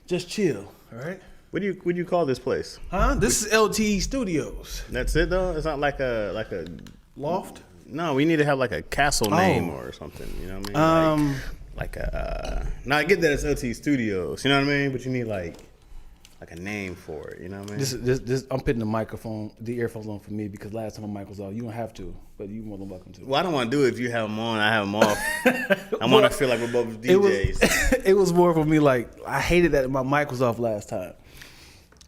Just chill, all right? What do you call this place? Huh? This is LTE Studios. That's it though. It's not like a Loft? No, we need to have like a castle name or something. You know what I mean? Now I get that it's LTE Studios. You know what I mean? But you need like a name for it. You know what I mean? This I'm putting the earphones on for me because last time my mic was off. You don't have to, but you're more than welcome to. Well, I don't want to do it if you have them on. I have them off. I want to feel like we're both DJs. It was more for me like I hated that my mic was off last time.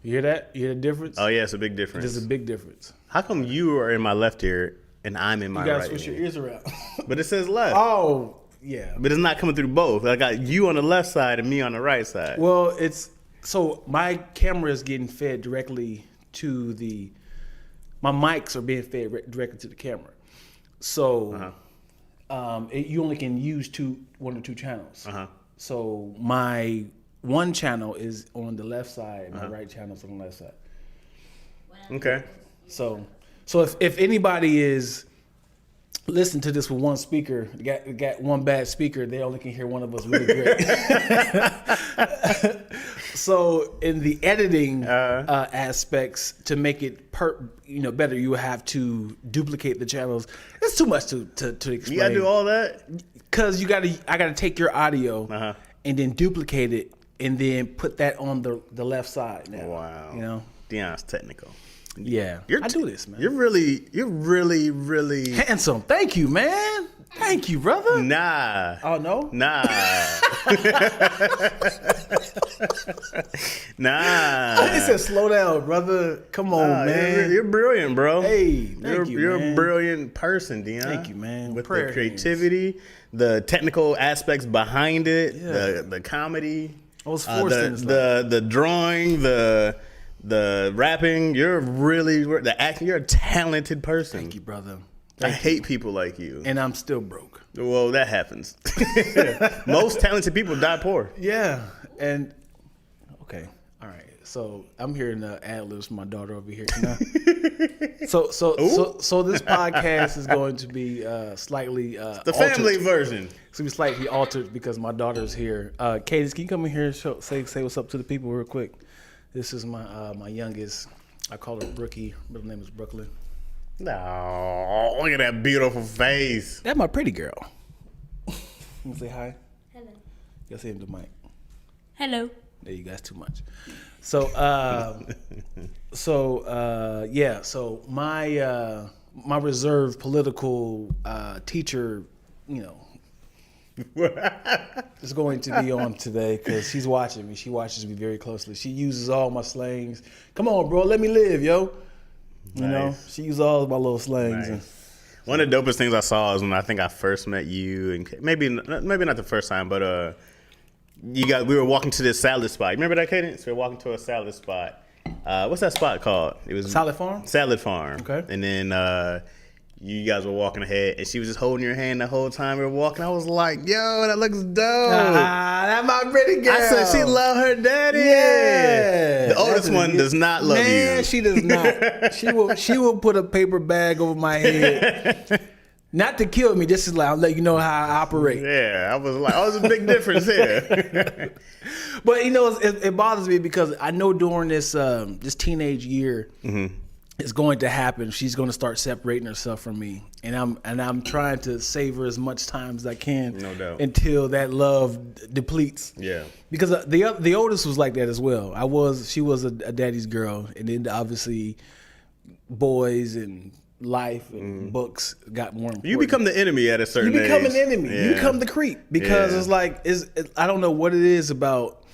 You hear that? You hear the difference? Oh yeah, it's a big difference. There's a big difference. How come you are in my left ear and I'm in my right ear? You gotta switch your ears around. But it says left. Oh, yeah. But it's not coming through both. I got you on the left side and me on the right side. Well, so my camera is getting fed directly to my mics are being fed directly to the camera. So you only can use one or two channels. So my one channel is on the left side and my right channel is on the left side. Okay. So if anybody is listening to this with one speaker, got one bad speaker, they only can hear one of us really great. So in the editing aspects, to make it better, you have to duplicate the channels. It's too much to explain. You gotta do all that? Because I gotta take your audio and then duplicate it and then put that on the left side now. Wow. You know? Deion's technical. Yeah. I do this, man. You're really, really handsome. Thank you, man. Thank you, brother. Nah. Oh, no? Nah. Nah. He said, slow down, brother. Come on, man. You're brilliant, bro. Hey, thank you, You're man. a brilliant person, Deion. Thank you, man. With the creativity, the technical aspects behind it, the comedy. I was forced in this the drawing, the rapping. You're the acting. You're a talented person. Thank you, brother. I hate people like you. And I'm still broke. Well, that happens. Most talented people die poor. Yeah. And okay. All right. So I'm hearing the ad-libs from my daughter over here. So this podcast is going to be slightly the family altered. version. It's gonna be slightly altered because my daughter's here. Cadence, can you come in here and say what's up to the people real quick? This is my youngest. I call her Brookie. Middle name is Brooklyn. No, look at that beautiful face. That's my pretty girl. You say hi? Hello. You say him to Mike. Hello. There you guys too much. So my reserved political teacher, is going to be on today because she's watching me. She watches me very closely. She uses all my slangs. Come on, bro, let me live, yo. You know, she uses all of my little slangs. Nice. One of the dopest things I saw is when I think I first met you, and maybe not the first time, but we were walking to this salad spot. You remember that, Cadence? We were walking to a salad spot. What's that spot called? It was Salad Farm. Salad Farm. Okay. And then you guys were walking ahead, and she was just holding your hand the whole time we were walking. I was like, "Yo, that looks dope." That's my pretty girl. I said she love her daddy. Yeah. The oldest one does not love you. Man, she does not. She will put a paper bag over my head. Not to kill me, just to I'll let you know how I operate. Yeah, I was like, there's a big difference here. But it bothers me because I know during this teenage year, it's going to happen. She's going to start separating herself from me, and I'm trying to save her as much time as I can. No doubt. Until that love depletes. Yeah. Because the oldest was like that as well. She was a daddy's girl, and then obviously boys and life and books got more important. You become the enemy at a certain age. You become an enemy. Yeah. You become the creep because it's like I don't know what it is about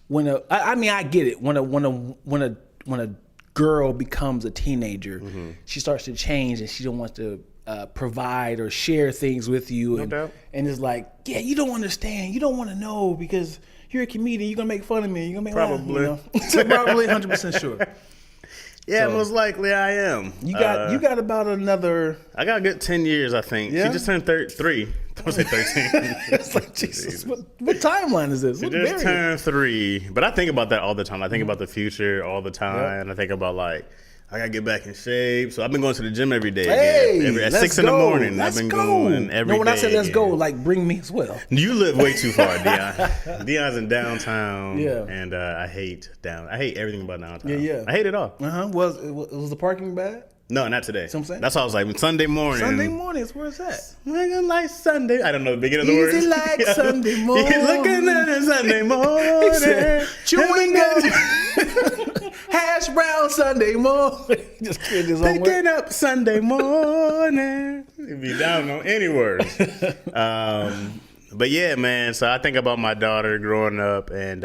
when I get it when a girl becomes a teenager, she starts to change and she don't want to provide or share things with you. No doubt. And it's like, yeah, you don't understand. You don't want to know because you're a comedian. You're going to make fun of me. You're going to make Probably. laugh. So probably 100% sure. Yeah, So- most likely I am. You got about another. I got a good 10 years, I think. Yeah? She just turned 3. Don't say 13. It's like, Jesus, what timeline is this? She What just variant? turned 3. But I think about that all the time. I think about the future all the time. Yeah. And I think about like I gotta get back in shape. So I've been going to the gym every day. Hey, again. At let's 6 in the go. morning. Let's I've been go. going every day. No, when I said let's again. go, like bring me as well. You live way too far, Dion. Dion's in downtown. Yeah. And I hate everything about downtown. Yeah. I hate it all. Was the parking bad? No, not today. what I'm saying? That's why I was like, Sunday morning. Sunday mornings, where's that? Looking like Sunday. I don't know the beginning of the words. Easy like Sunday morning. You're looking at a Sunday morning. He said, chewing gum. Hash brown Sunday morning. Just kidding his own Picking word. up Sunday morning. It'd be down on any words. But yeah, man. So I think about my daughter growing up, and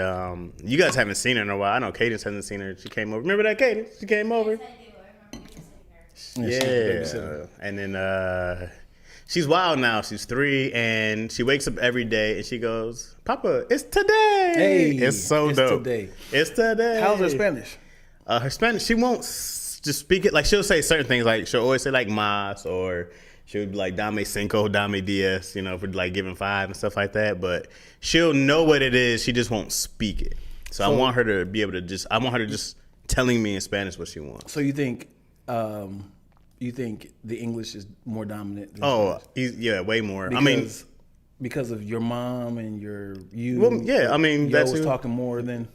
you guys haven't seen her in a while. I know Cadence hasn't seen her. She came over. Remember that, Cadence? She came over. Yeah. And then she's wild now. She's 3, and she wakes up every day, and she goes, "Papa, it's today." Hey, it's so it's dope. today. It's today. How's her Spanish? Her Spanish, she won't just speak it. Like, she'll say certain things. Like, she'll always say, like, mas, or she'll be like, dame cinco, dame diez, you know, for, like, giving 5 and stuff like that. But she'll know what it is. She just won't speak it. So I want her to be able to just, I want her to just telling me in Spanish what she wants. So you think the English is more dominant than Spanish? Yeah, way more. Because of your mom and you. Well, yeah, I mean, Yo that's was who- talking more than.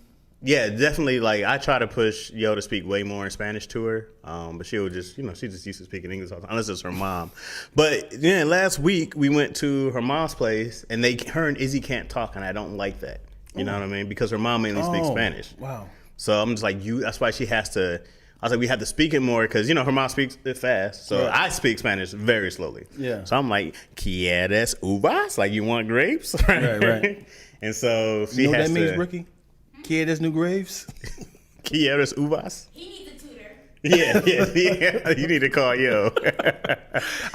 Yeah, definitely. Like, I try to push Yo to speak way more in Spanish to her, but she'll just, she's just used to speaking English all the time, unless it's her mom. But yeah, last week we went to her mom's place, and her and Izzy can't talk, and I don't like that. You know what I mean? Because her mom mainly speaks Spanish. Wow. So I'm just like, that's why she has to. I was like, we have to speak it more because her mom speaks it fast, so Right. I speak Spanish very slowly. Yeah. So I'm like, ¿Quieres uvas? Like, you want grapes? Right. And so she You know what has that means, to. Rookie? Kid, there's new graves. ¿Quieres uvas? He needs a tutor. Yeah. You need to call Yo.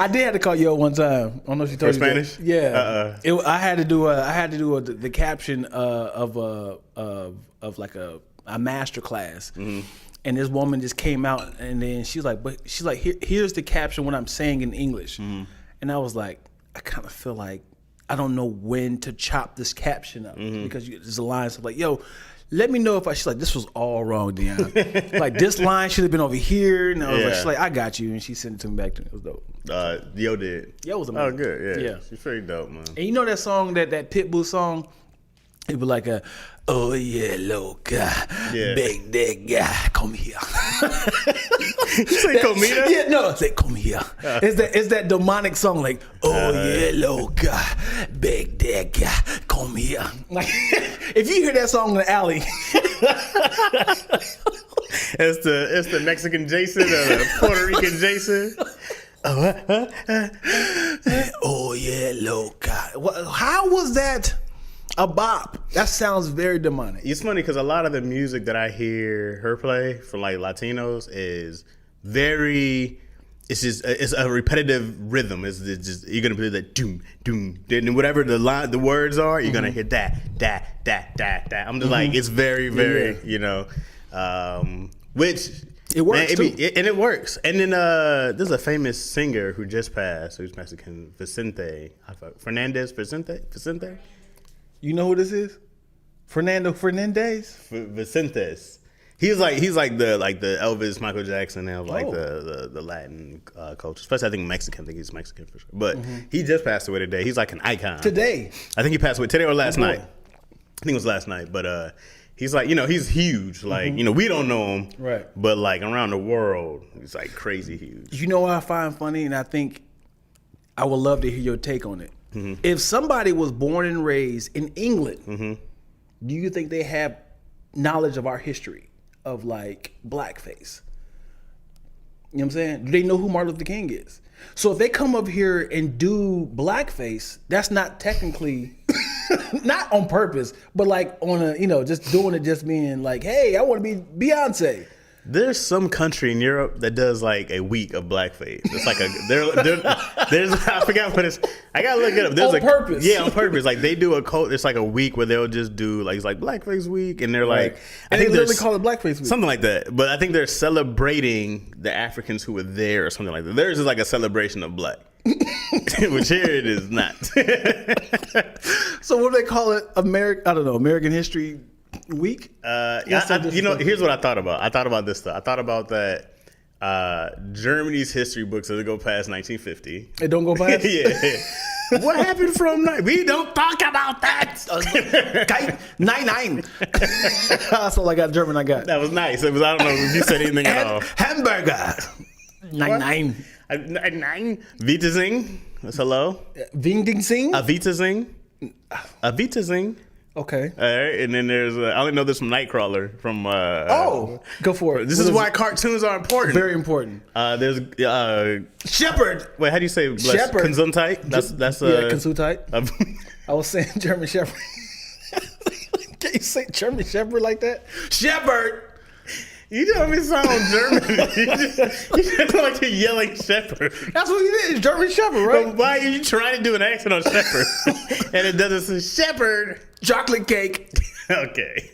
I did have to call Yo one time. I don't know if she told For you that. Spanish? Yeah. I had to do the caption of like a master class. Mm-hmm. And this woman just came out, and then she's like, here's the caption when I'm saying in English. Mm-hmm. And I was like, I kind of feel like I don't know when to chop this caption up Mm-hmm. because there's a line so like, yo, let me know if she's like, this was all wrong, Dion. Like, this line should have been over here. And I was like, she's like, I got you. And she sent it to me back to me. It was dope. Yo did. Yo was Oh, amazing. good. Yeah. Yeah. She's pretty dope, man. And you know that song, that Pitbull song? It was like oh yeah, loca, Yeah. big dick guy, come here. You say comida? Yeah, no, it's like come here. It's that demonic song, like yeah, loca, big dick guy, come here. Like, if you hear that song in the alley, It's the Mexican Jason or the Puerto Rican Jason. oh yeah, loca. How was that a bop? That sounds very demonic. It's funny because a lot of the music that I hear her play from like Latinos is very. It's a repetitive rhythm. It's just you're gonna play that doom doom, and whatever the words are, you're gonna hear that. I'm just like, it's very which It works, too. and it works. And then there's a famous singer who just passed, who's Mexican, Vicente Vicente. You know who this is? Fernando Fernandez. Vicentes. He's like the Elvis, Michael Jackson of like Oh. the Latin culture. Especially I think Mexican. I think he's Mexican for sure. But he just passed away today. He's like an icon. Today. I think he passed away today or last boy. night. I think it was last night. But he's like, he's huge. Like, we don't know him. Right. But like around the world, he's like crazy huge. You know what I find funny, and I think I would love to hear your take on it. If somebody was born and raised in England, do you think they have knowledge of our history of like blackface? You know what I'm saying? Do they know who Martin Luther King is? So if they come up here and do blackface, that's not technically not on purpose, but like on a, just doing it, just being like, hey, I want to be Beyonce. There's some country in Europe that does like a week of blackface. It's like there's I forgot what it's. I gotta look it up. There's On purpose. Yeah, on purpose. Like they do it's like a week where they'll just do like, it's like blackface week, and they're like, I think they literally call it blackface week. something like that. But I think they're celebrating the Africans who were there or something like that. Theirs is like a celebration of black. Which here it is not. So what do they call it? American History Week? Here's what I thought about. I thought about this stuff. I thought about that Germany's history books doesn't go past 1950. It don't go past. Yeah. What happened from we don't talk about that. Nine. That's all I got. German. I got. That was nice. It was. I don't know if you said anything at all. Hamburger. Nine. Nine. Wiedersehen. That's hello. Ving Sing. Wiedersehen. Wiedersehen. Okay. All right, and then there's I only know this from Nightcrawler from. Go for it. This is why cartoons are important. Very important. There's Shepherd. Wait, how do you say Shepherd? Gesundheit? That's Gesundheit. I was saying German Shepherd. Can you say German Shepherd like that? Shepherd. You don't even sound German. you just like you're yelling Shepherd. That's what it is, German Shepherd, right? But why are you trying to do an accent on Shepherd? And it doesn't say Shepherd. Chocolate cake. Okay.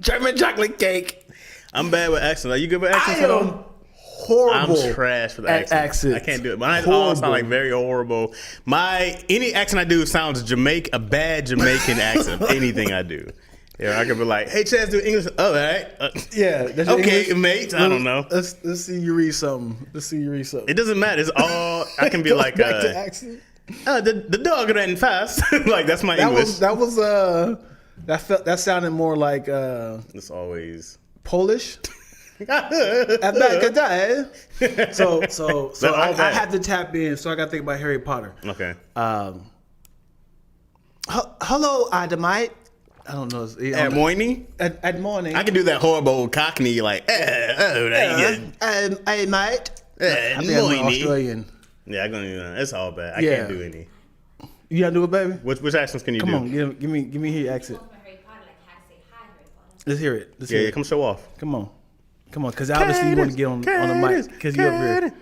German chocolate cake. I'm bad with accents. Are you good with accents? I am horrible. I'm trash with accents. Accents. I can't do it. Mine all sound like very horrible. Any accent I do sounds a bad Jamaican accent. Anything I do. Yeah, I could be like, "Hey, Chaz, do English." Oh, all right. Yeah. That's your okay, English? mate. I don't know. Let's see you read something. It doesn't matter. It's all I can be like. Back to accent. The dog ran fast. Like that's my English. That sounded more like It's always Polish. So I had to tap in. So I got to think about Harry Potter. Okay. Hello, Adamite. I don't know. At morning? At morning. I can do that horrible Cockney like, mate. I'm Australian. Yeah, I gonna do that. It's all bad. I can't do any. You gotta do it, baby. Which accents can you do? Come on, give me your accent. Let's hear it. Yeah, come show off. Come on, because obviously you want to get on the mic because you're up here.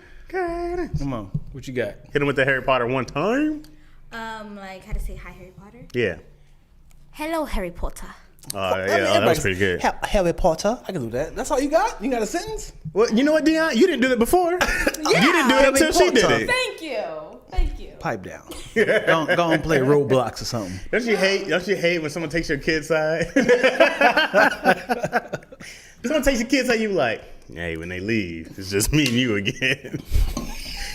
Come on, what you got? Hit him with the Harry Potter one time. Like how to say hi, Harry Potter. Yeah. Hello, Harry Potter. Yeah, that was pretty good. Harry Potter. I can do that. That's all you got? You got a sentence? Well, you know what, Dion? You didn't do that before. You didn't do it until she did it. Thank you. Pipe down. Go and play Roblox or something. Don't you hate when someone takes your kid's side? Someone takes your kid's side, you like, hey, when they leave, it's just me and you again.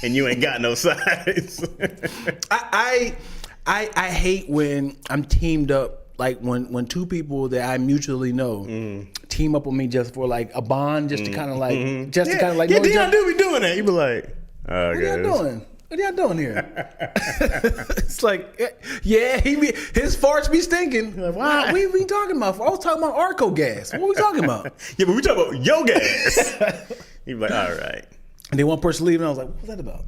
And you ain't got no sides. I hate when I'm teamed up. Like when two people that I mutually know team up with me just for like a bond, just to kind of like, know Dion do be doing that. You be like, what y'all doing? What y'all doing here? It's like, yeah, his farts be stinking. Like, why? What are we talking about? I was talking about Arco gas. What are we talking about? Yeah, but we talking about your gas. You be like, all right. And then one person leaving, I was like, what was that about?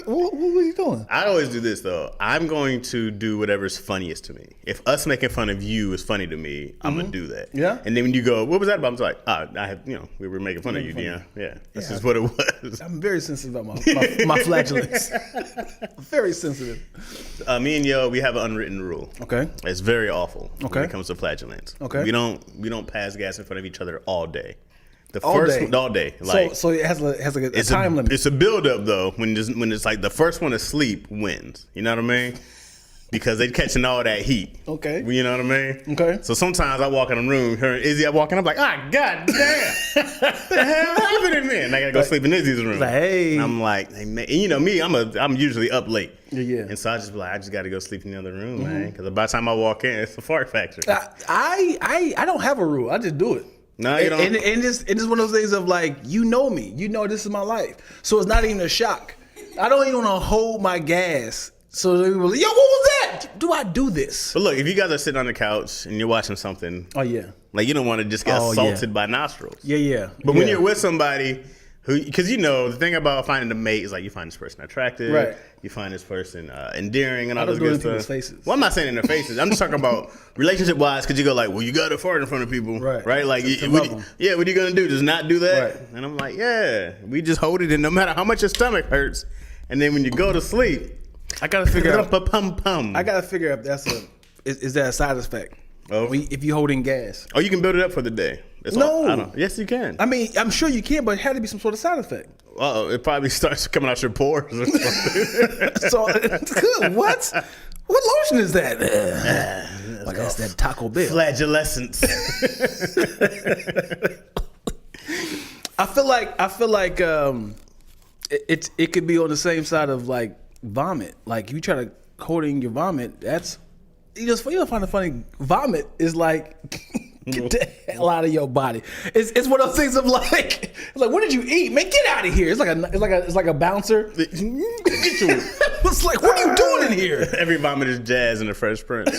what was he doing? I always do this, though. I'm going to do whatever's funniest to me. If us making fun of you is funny to me, I'm going to do that. Yeah. And then when you go, what was that about? I'm like, we were making fun of you, Dion. Yeah. That's just what it was. I'm very sensitive about my flatulence. Very sensitive. Me and Yo, we have an unwritten rule. Okay. It's very awful when it comes to flatulence. Okay. We don't pass gas in front of each other all day. All day. Like, so it has a time limit. It's a build up though. When it's like the first one asleep wins. You know what I mean? Because they catching all that heat. Okay. You know what I mean? Okay. So sometimes I walk in the room, her and Izzy, I walk in, I'm like, god damn. What the hell happened in there? And I gotta go sleep in Izzy's room. Like, hey. And I'm like, hey, man. And you know me, I'm usually up late. Yeah. And so I just be like, I just gotta go sleep in the other room, man. Because by the time I walk in, it's a fart factory. I don't have a rule. I just do it. No, you don't. And it's one of those things of like, you know me. You know this is my life. So it's not even a shock. I don't even want to hold my gas. So they will, yo, what was that? Do I do this? But look, if you guys are sitting on the couch and you're watching something. Oh, yeah. Like, you don't want to just get assaulted by nostrils. Yeah. But when you're with somebody who, because the thing about finding a mate is like you find this person attractive. Right. You find this person endearing and all this do it good in people's stuff. faces. Well, I'm not saying in their faces. I'm just talking about relationship-wise because you go like, well, you got to fart in front of people. Right? Like, what are you going to do? Just not do that? Right. And I'm like, yeah. We just hold it in no matter how much your stomach hurts. And then when you go to sleep, I got to figure out. I got to figure out if is that a side effect? Oh. If you holding gas. Oh, you can build it up for the day. Yes, you can. I mean, I'm sure you can, but it had to be some sort of side effect. It probably starts coming out your pores or something. So, what? What lotion is that? Like that's that Taco Bell. Flagellescence. I feel like it could be on the same side of like vomit. Like if you try to hold in your vomit, that's you find it funny. Vomit is like get the hell out of your body. It's one of those things of like it's like what did you eat? Man, get out of here. It's like a bouncer. It's like what are you doing in here? Every vomit is Jazz in the Fresh Prince.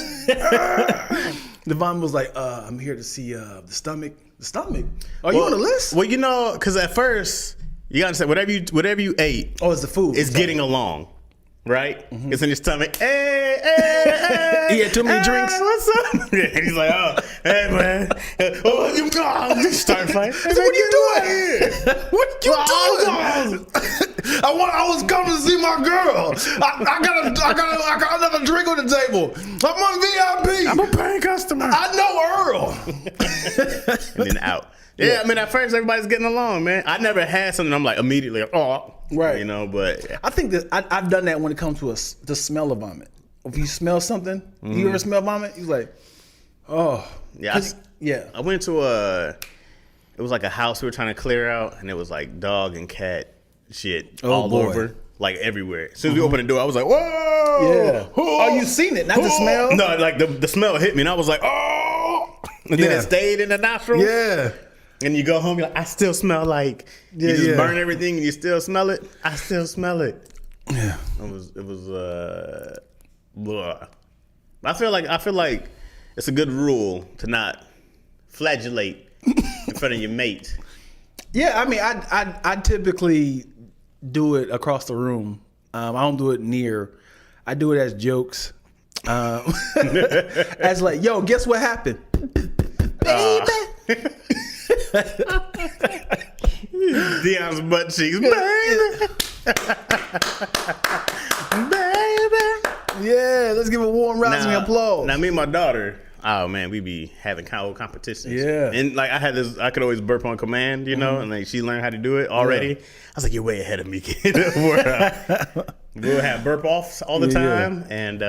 The vomit was like, I'm here to see the stomach. The stomach? Are you on the list? Well, you know, because at first you gotta say whatever you ate. Oh, it's the food. It's getting along, right? It's in your stomach. Hey. He had too many drinks. What's up? And he's like, oh, hey man, oh, you start fighting. What are you doing? What are you doing? I was coming to see my girl. I got another drink on the table. I'm on VIP. I'm a paying customer. I know Earl. And then out. Yeah, I mean, at first everybody's getting along, man. I never had something. I'm like immediately, right? You know, but I think that I've done that when it comes to the smell of vomit. If you smell something, you ever smell vomit? You're like, oh, yeah. I went to it was like a house we were trying to clear out, and it was like dog and cat shit all over, like everywhere. As soon as we opened the door, I was like, whoa, yeah. Oh, you seen it? Not the smell. No, like the smell hit me, and I was like, oh, and then it stayed in the nostrils. Yeah. And you go home, you're like, I still smell like you just burn everything, and you still smell it. I still smell it. Yeah. It was. Blah. I feel like it's a good rule to not flagellate in front of your mate. Yeah, I mean, I typically do it across the room. I don't do it near. I do it as jokes. As like, yo, guess what happened, baby? Dion's butt cheeks, baby. Yeah, let's give a warm rousing applause. Now, me and my daughter, oh man, we be having competitions. Yeah, and like I could always burp on command, you know, and like she learned how to do it already. Yeah. I was like, you're way ahead of me, kid. We'll have burp offs all the time, and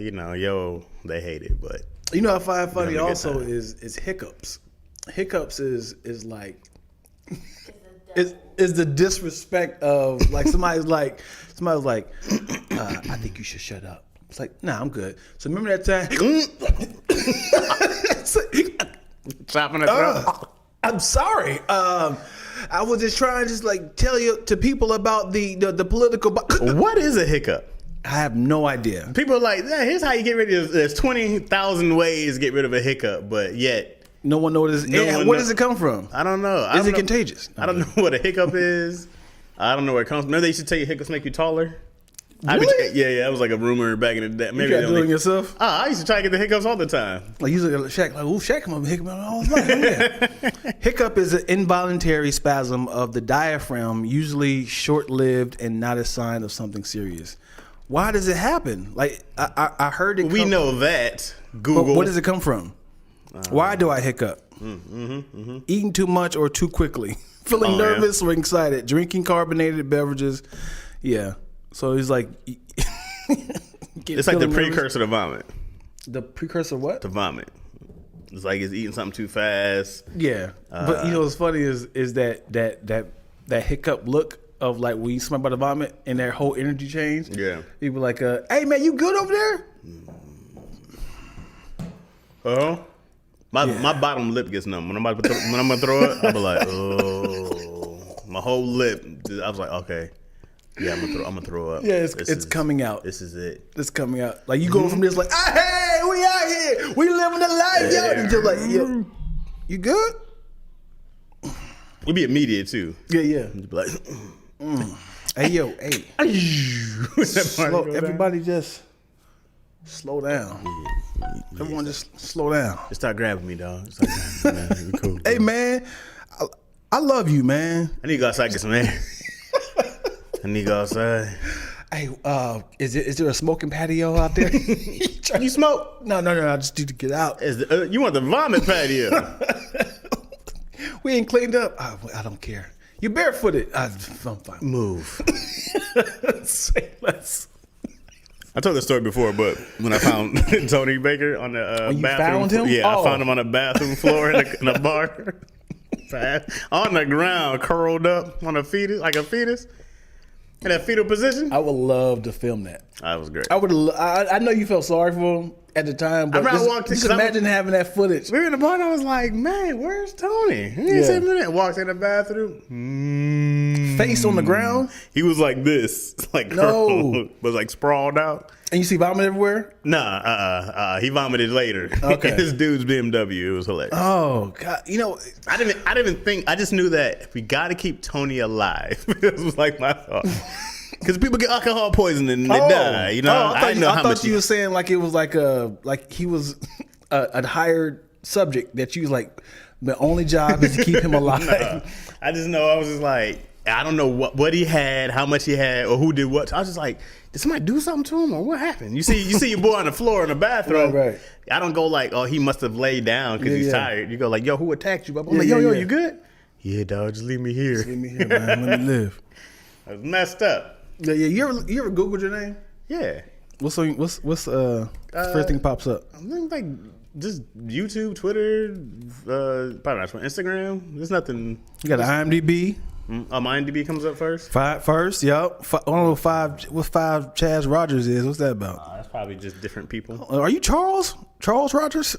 you know, they hate it, but you know, what I find funny also is hiccups. Hiccups is like is the disrespect of like somebody's like I think you should shut up. It's like, nah, I'm good. So remember that time? Chopping the throat. I'm sorry. I was just trying to just like tell you to people about the political. What is a hiccup? I have no idea. People are like, yeah, here's how you get rid of. There's 20,000 ways to get rid of a hiccup, but yet. No one knows. Where does it come from? I don't know. Is it contagious? I don't know what a hiccup is. I don't know where it comes from. Maybe they should tell you hiccups make you taller. Really? Yeah, that was like a rumor back in the day. Maybe you got to do it yourself? I used to try to get the hiccups all the time. Like usually Shaq, like, Shaq come up with hiccup all the time. Hiccup is an involuntary spasm of the diaphragm, usually short-lived and not a sign of something serious. Why does it happen? Like I heard it. We know that. Google. But where does it come from? Why do I hiccup? Eating too much or too quickly. Feeling nervous or excited. Drinking carbonated beverages. Yeah. So he's like... it's like the precursor to vomit. The precursor what? To vomit. It's like it's eating something too fast. Yeah. But you know what's funny is that hiccup look of like when you smell about the vomit and their whole energy change. Yeah. People like, hey man, you good over there? My bottom lip gets numb. When I'm gonna throw it, I'll be like, oh, my whole lip. I was like, okay, yeah, I'm gonna throw up. Yeah, it's coming out. This is it. It's coming out. Like you go from this like, hey, we out here, we living the life, yo. And you're like, yo, you good? We be immediate too. Yeah. Be like, hey yo, hey. Everybody just slow down. Everyone just slow down. Just start grabbing me, dog. Man. Cool. Hey, man, I love you, man. I need to go outside and get some air. I need to go outside. Hey, is there a smoking patio out there? You smoke? No. I just need to get out. You want the vomit patio? We ain't cleaned up. I don't care. You barefooted. I'm fine. Move. Say less. I told the story before, but when I found Tony Baker on the bathroom, found him? Yeah, I found him on the bathroom floor in a bar. On the ground, curled up on a fetus, like a fetus, in that fetal position. I would love to film that. That was great. I would. I know you felt sorry for him at the time, but just imagine having that footage. We were in the bar and I was like, man, where's Tony? He didn't say a minute. Walked in the bathroom. Face on the ground. He was like this. Like was like sprawled out. And you see vomit everywhere? Nah, he vomited later. Okay. This dude's BMW. It was hilarious. Oh God! You know, I didn't even think. I just knew that we got to keep Tony alive. This was like my thought. Because people get alcohol poisoning and they die. You know, I thought you were saying like it was like he was a hired subject that you was like the only job is to keep him alive. No. I just know I was just like, I don't know what he had, how much he had, or who did what. I was just like, did somebody do something to him or what happened? You see your boy on the floor in the bathroom. Right. I don't go like, oh, he must have laid down because he's tired. You go like, yo, who attacked you? I'm like, yo, you good? Yeah, dog, just leave me here. Just leave me here, man. Let me live. I was messed up. Yeah. You ever Googled your name? Yeah. What's first thing pops up? I think like just YouTube, Twitter, probably not Twitter, Instagram. There's nothing. You got an IMDb. My IMDb comes up first. First, yep. I don't know what 5 Chaz Rogers is. What's that about? That's probably just different people. Are you Charles Rogers?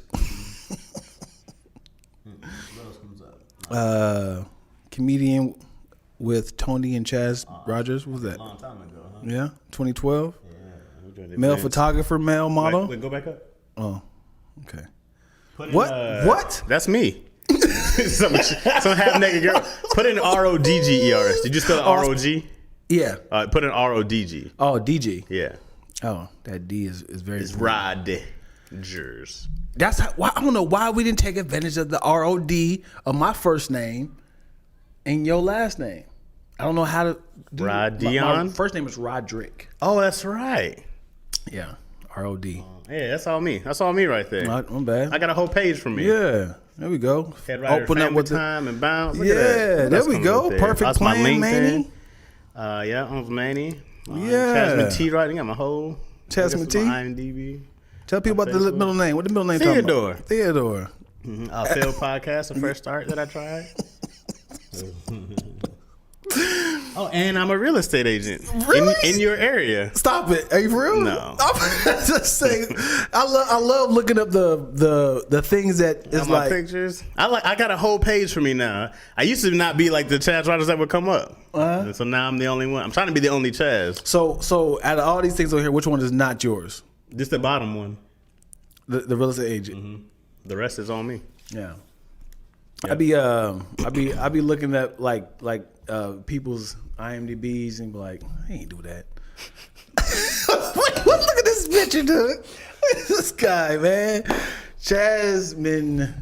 What else comes up? Comedian with Tony and Chaz Rogers. What was that? A long time ago, huh? Yeah, 2012. Yeah. Male photographer, male model. Wait, go back up. Oh, okay. What? That's me. some half naked girl. Put in RODGERS. Did you spell ROG? Yeah. Put in RODG. Oh, DG. Yeah. Oh, that D is very. It's Rodgers. That's why I don't know why we didn't take advantage of the ROD of my first name and your last name. I don't know how to do Rodion? My first name is Roderick. Oh, that's right. Yeah, ROD. Yeah, that's all me. That's all me right there. I'm bad. I got a whole page for me. Yeah, there we go. Open up with time and bounce. Look yeah, at that. there we go. Perfect That's plan, my LinkedIn. Manny. Yeah, Uncle Manny. Yeah. Jasmine T. Right, I got my whole. Jasmine T. IMDb. Tell people about the middle name. What the middle name? Theodore. Theodore. Failed podcast, the first start that I tried. Oh, and I'm a real estate agent. Really? In your area. Stop it. Are you for real? No. I'm just saying. I love looking up the things that is my like pictures. I got a whole page for me now. I used to not be like the Chaz Rogers that would come up. And so now I'm the only one. I'm trying to be the only Chaz. So out of all these things over here, which one is not yours? Just the bottom one. The real estate agent. Mm-hmm. The rest is on me. Yeah. Yep. I be looking at like people's IMDb's and be like, I ain't do that. Look at this picture, dude. Look at this guy, man. Jasmine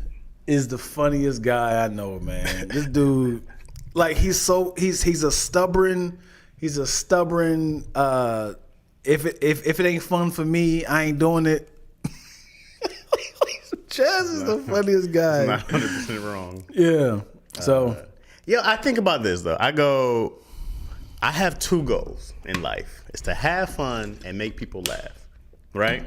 is the funniest guy I know, man. This dude, like, he's a stubborn. If it ain't fun for me, I ain't doing it. Chaz is the funniest guy. Not 100% wrong. Yeah. So. I think about this though. I have 2 goals in life. It's to have fun and make people laugh. Right?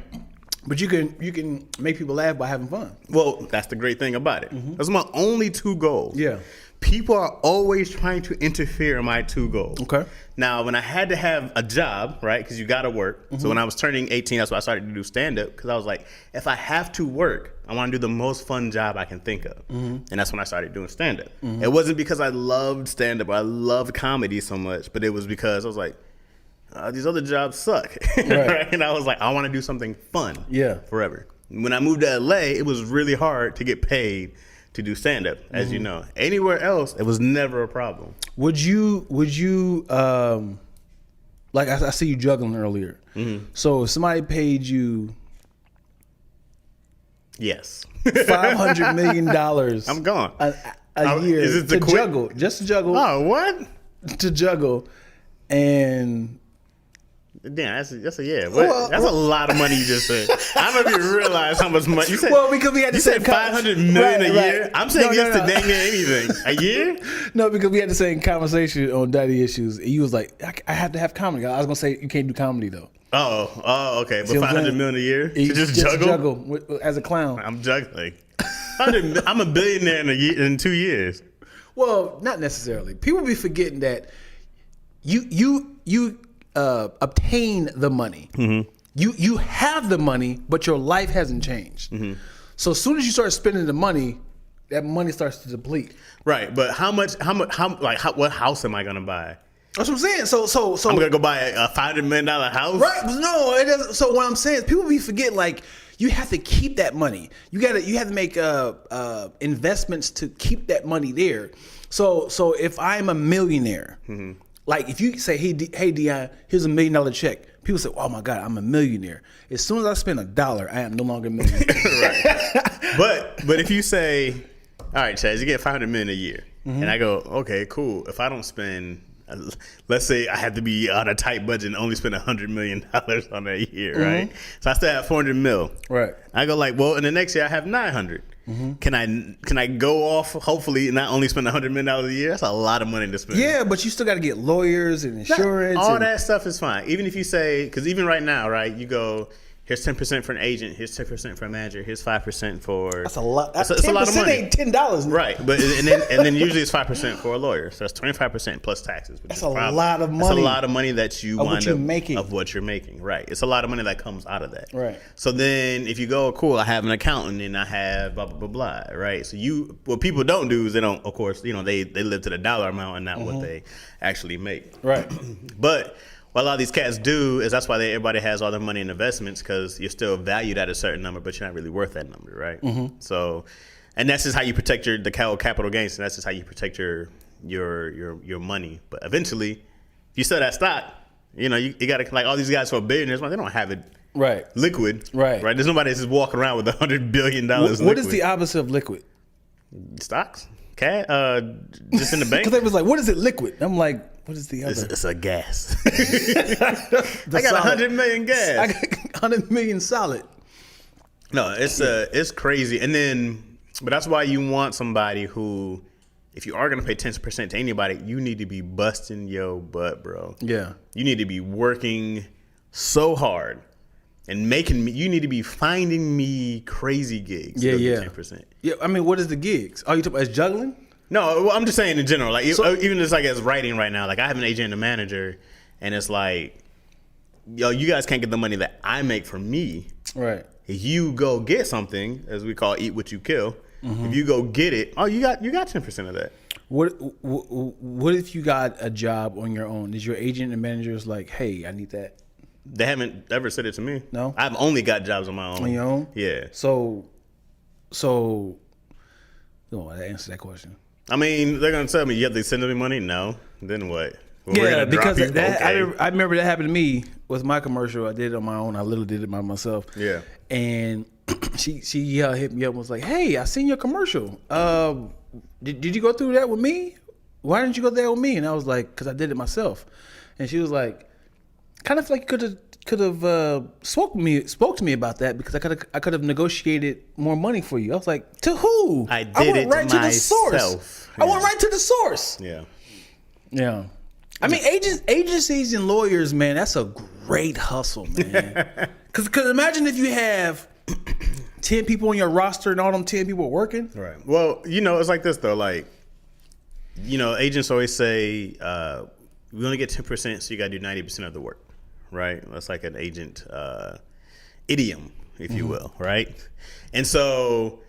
But you can make people laugh by having fun. Well, that's the great thing about it. Mm-hmm. Those are my only 2 goals. Yeah. People are always trying to interfere in my 2 goals. Okay. Now, when I had to have a job, right, because you got to work. Mm-hmm. So when I was turning 18, that's why I started to do stand-up, because I was like, if I have to work, I want to do the most fun job I can think of. Mm-hmm. And that's when I started doing stand-up. Mm-hmm. It wasn't because I loved stand-up. I loved comedy so much, but it was because I was like, these other jobs suck. Right. And I was like, I want to do something fun forever. When I moved to LA, it was really hard to get paid to do stand-up, as you know. Anywhere else, it was never a problem. Would you like I see you juggling earlier. Mm-hmm. So if somebody paid you $500 million I'm gone. a year is it to juggle, just to juggle. Oh, what? To juggle. And damn, that's a that's a lot of money you just said. I don't know if you realize how much money you said. Well, because we had to say $500 million a year. I'm saying yes to dang near anything. A year? No, because we had the same conversation on Daddy Issues. And you was like, I have to have comedy. I was gonna say you can't do comedy though. Oh, okay. But $500 million a year to just juggle as a clown. I'm juggling. I'm a billionaire in 2 years. Well, not necessarily. People be forgetting that you obtain the money. Mm-hmm. You have the money, but your life hasn't changed. Mm-hmm. So as soon as you start spending the money, that money starts to deplete. Right, but what house am I gonna buy? That's what I'm saying. So I'm gonna go buy a $500 million house. right? No, it doesn't. So what I'm saying is, people be forget like you have to keep that money. You have to make investments to keep that money there. So if I'm a millionaire, like if you say, hey Dion, here's $1 million check. People say, oh my God, I'm a millionaire. As soon as I spend $1, I am no longer a millionaire. Right. But if you say, all right, Chaz, you get $500 million a year, and I go, okay, cool. If I don't spend, let's say I have to be on a tight budget and only spend $100 million on that year, right? So I still have $400 million. Right. I go like, well, in the next year I have $900. Can I go off, hopefully, not only spend $100 million a year? That's a lot of money to spend. Yeah, but you still got to get lawyers and insurance. All that stuff is fine. Even if you say, because even right now, right, you go, here's 10% for an agent, here's 10% for a manager, here's 5% for... That's a lot. That's a lot of money. Ain't $10. Right, but and then usually it's 5% for a lawyer, so that's 25% plus taxes. That's a lot of money. That's a lot of money that you wind up making. Of what you're making. Right, it's a lot of money that comes out of that. Right. So then if you go, cool, I have an accountant and I have blah blah blah blah. Right. So what people don't do is they don't, of course, they live to the dollar amount and not what they actually make. Right. But what a lot of these cats do is that's why everybody has all their money in investments, because you're still valued at a certain number, but you're not really worth that number, right? So, and that's just how you protect the capital gains, and that's just how you protect your money. But eventually, if you sell that stock, you got to, like all these guys who are billionaires, they don't have it liquid, right? There's nobody that's just walking around with $100 billion. What is the opposite of liquid? Stocks, cash, just in the bank. Because they was like, what is it liquid? I'm like, what is the other? It's a gas. I got 100 million gas. I got 100 million solid. No, it's crazy. And then, but that's why you want somebody who, if you are going to pay 10% to anybody, you need to be busting your butt, bro. Yeah. You need to be working so hard and you need to be finding me crazy gigs. Yeah. 10%. Yeah. I mean, what is the gigs? Oh, you talking about juggling? No, I'm just saying in general. Like even just like as writing right now, like I have an agent and a manager, and it's like, yo, you guys can't get the money that I make from me. Right. If you go get something, as we call eat what you kill, if you go get it, you got 10% of that. What if you got a job on your own? Is your agent and manager's like, hey, I need that? They haven't ever said it to me. No? I've only got jobs on my own. On your own? Yeah. So, no, I answer that question. I mean, they're gonna tell me you have to send me money. No, then what? Yeah, because that I remember that happened to me with my commercial. I did it on my own. I literally did it by myself. Yeah. And she hit me up and was like, "Hey, I seen your commercial. Did you go through that with me? Why didn't you go there with me?" And I was like, "Cause I did it myself." And she was like, "Kind of like you could have spoke to me about that, because I could have negotiated more money for you." I was like, "To who?" I did it right myself. To the source. Yeah. I went right to the source. Yeah. Yeah. I mean, agencies and lawyers, man, that's a great hustle, man. Because imagine if you have 10 people on your roster and all them 10 people working. Right. Well, it's like this, though. Like, agents always say, we only get 10%, so you got to do 90% of the work, right? That's like an agent idiom, if you will, right? And so